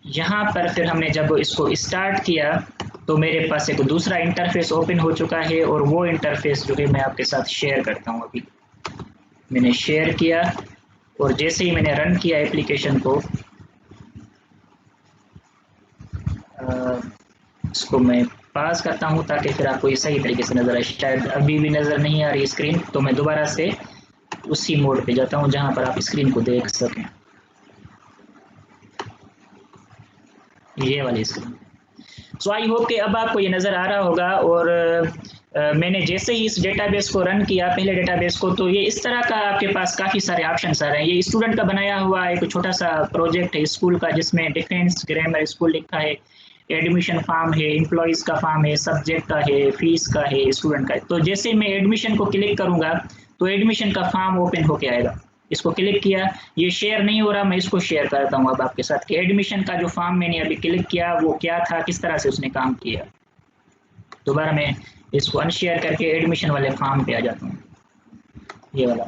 यहाँ पर फिर हमने जब इसको स्टार्ट किया तो मेरे पास एक दूसरा इंटरफेस ओपन हो चुका है और वो इंटरफेस जो है मैं आपके साथ शेयर करता हूँ। अभी मैंने शेयर किया और जैसे ही मैंने रन किया एप्लीकेशन को, इसको मैं पास करता हूँ ताकि फिर आपको ये सही तरीके से नज़र आए। शायद अभी भी नज़र नहीं आ रही स्क्रीन, तो मैं दोबारा से उसी मोड पे जाता हूँ जहाँ पर आप स्क्रीन को देख सकें, ये वाली स्क्रीन। सो आई होप कि अब आपको ये नज़र आ रहा होगा। और मैंने जैसे ही इस डेटाबेस को रन किया, पहले डेटाबेस को, तो ये इस तरह का आपके पास काफ़ी सारे ऑप्शंस आ रहे हैं। ये स्टूडेंट का बनाया हुआ एक छोटा सा प्रोजेक्ट है स्कूल का, जिसमें डिफेंस ग्रामर स्कूल लिखा है, एडमिशन फॉर्म है, एम्प्लॉयज़ का फॉर्म है, सब्जेक्ट का है, फीस का है, स्टूडेंट का है। तो जैसे मैं एडमिशन को क्लिक करूँगा तो एडमिशन का फॉर्म ओपन होके आएगा। इसको क्लिक किया, ये शेयर नहीं हो रहा, मैं इसको शेयर करता हूँ अब आपके साथ कि एडमिशन का जो फॉर्म मैंने अभी क्लिक किया वो क्या था, किस तरह से उसने काम किया। दोबारा मैं इसको अनशेयर करके एडमिशन वाले फॉर्म पे आ जाता हूँ, ये वाला।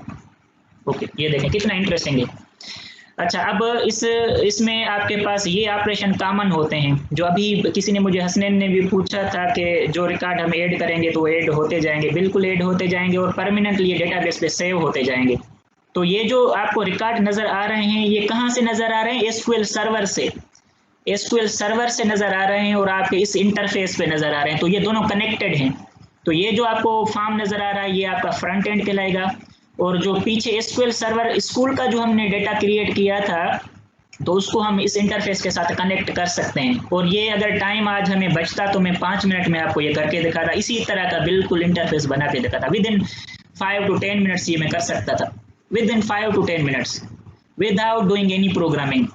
ओके ये देखें कितना इंटरेस्टिंग है। अच्छा अब इसमें आपके पास ये ऑपरेशन कॉमन होते हैं, जो अभी किसी ने मुझे, हसनैन ने भी पूछा था कि जो रिकॉर्ड हम ऐड करेंगे तो ऐड होते जाएंगे, बिल्कुल ऐड होते जाएंगे और परमानेंटली ये डेटाबेस पे सेव होते जाएंगे। तो ये जो आपको रिकॉर्ड नज़र आ रहे हैं ये कहाँ से नज़र आ रहे हैं? एसक्यूएल सर्वर से, एसक्यूएल सर्वर से नज़र आ रहे हैं और आपके इस इंटरफेस पे नज़र आ रहे हैं। तो ये दोनों कनेक्टेड हैं। तो ये जो आपको फॉर्म नज़र आ रहा है ये आपका फ्रंट एंड कहलाएगा, और जो पीछे एसक्यूएल सर्वर स्कूल का जो हमने डेटा क्रिएट किया था तो उसको हम इस इंटरफेस के साथ कनेक्ट कर सकते हैं। और ये अगर टाइम आज हमें बचता तो मैं 5 मिनट में आपको ये करके दिखाता, इसी तरह का बिल्कुल इंटरफेस बना के दिखाता। विद इन 5 to 10 मिनट्स ये मैं कर सकता था, with in 5 to 10 minutes, without doing any programming.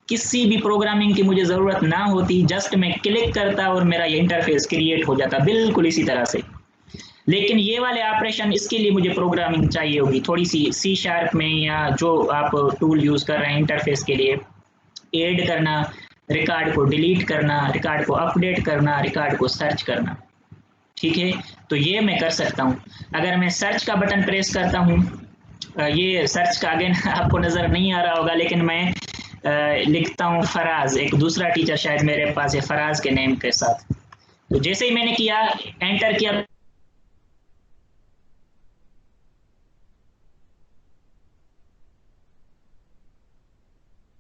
किसी भी प्रोग्रामिंग की मुझे ज़रूरत ना होती, जस्ट मैं क्लिक करता और मेरा ये इंटरफेस क्रिएट हो जाता बिल्कुल इसी तरह से। लेकिन ये वाले ऑपरेशन, इसके लिए मुझे प्रोग्रामिंग चाहिए होगी थोड़ी सी, C# में, या जो आप टूल यूज़ कर रहे हैं इंटरफेस के लिए, ऐड करना, रिकॉर्ड को डिलीट करना, रिकॉर्ड को अपडेट करना, रिकॉर्ड को सर्च करना। ठीक है, तो ये मैं कर सकता हूँ। अगर मैं सर्च का बटन प्रेस करता हूँ, ये सर्च का अगेन आपको नज़र नहीं आ रहा होगा, लेकिन मैं लिखता हूँ फराज, एक दूसरा टीचर शायद मेरे पास है फराज के नेम के साथ। तो जैसे ही मैंने किया, एंटर किया,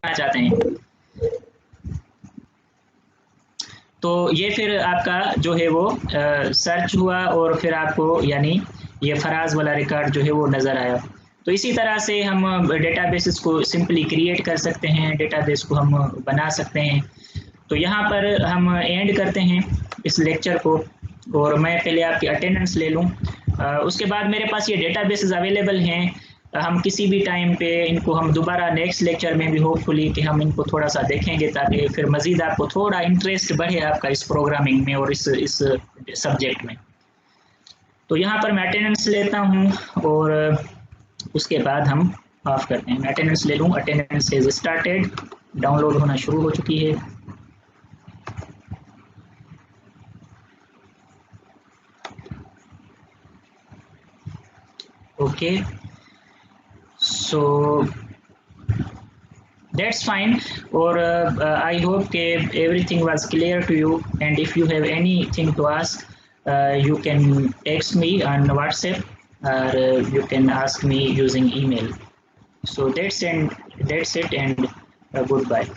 चाहते हैं तो ये फिर आपका जो है वो सर्च हुआ और फिर आपको यानी ये फराज वाला रिकॉर्ड जो है वो नज़र आया। तो इसी तरह से हम डेटाबेसेस को सिंपली क्रिएट कर सकते हैं, डेटाबेस को हम बना सकते हैं। तो यहाँ पर हम एंड करते हैं इस लेक्चर को, और मैं पहले आपकी अटेंडेंस ले लूँ। उसके बाद मेरे पास ये डेटाबेसेस अवेलेबल हैं, हम किसी भी टाइम पे इनको हम दोबारा नेक्स्ट लेक्चर में भी होपफुली कि हम इनको थोड़ा सा देखेंगे, ताकि फिर मज़ीद आपको थोड़ा इंटरेस्ट बढ़े आपका इस प्रोग्रामिंग में और इस सब्जेक्ट में। तो यहाँ पर मैं अटेंडेंस लेता हूँ और उसके बाद हम ऑफ करते हैं। मैं अटेंडेंस ले लूँ, अटेंडेंस इज स्टार्टेड, डाउनलोड होना शुरू हो चुकी है। Okay so that's fine, or I hope everything was clear to you, and if you have anything to ask, you can text me on WhatsApp, or you can ask me using email. So that's it, and goodbye.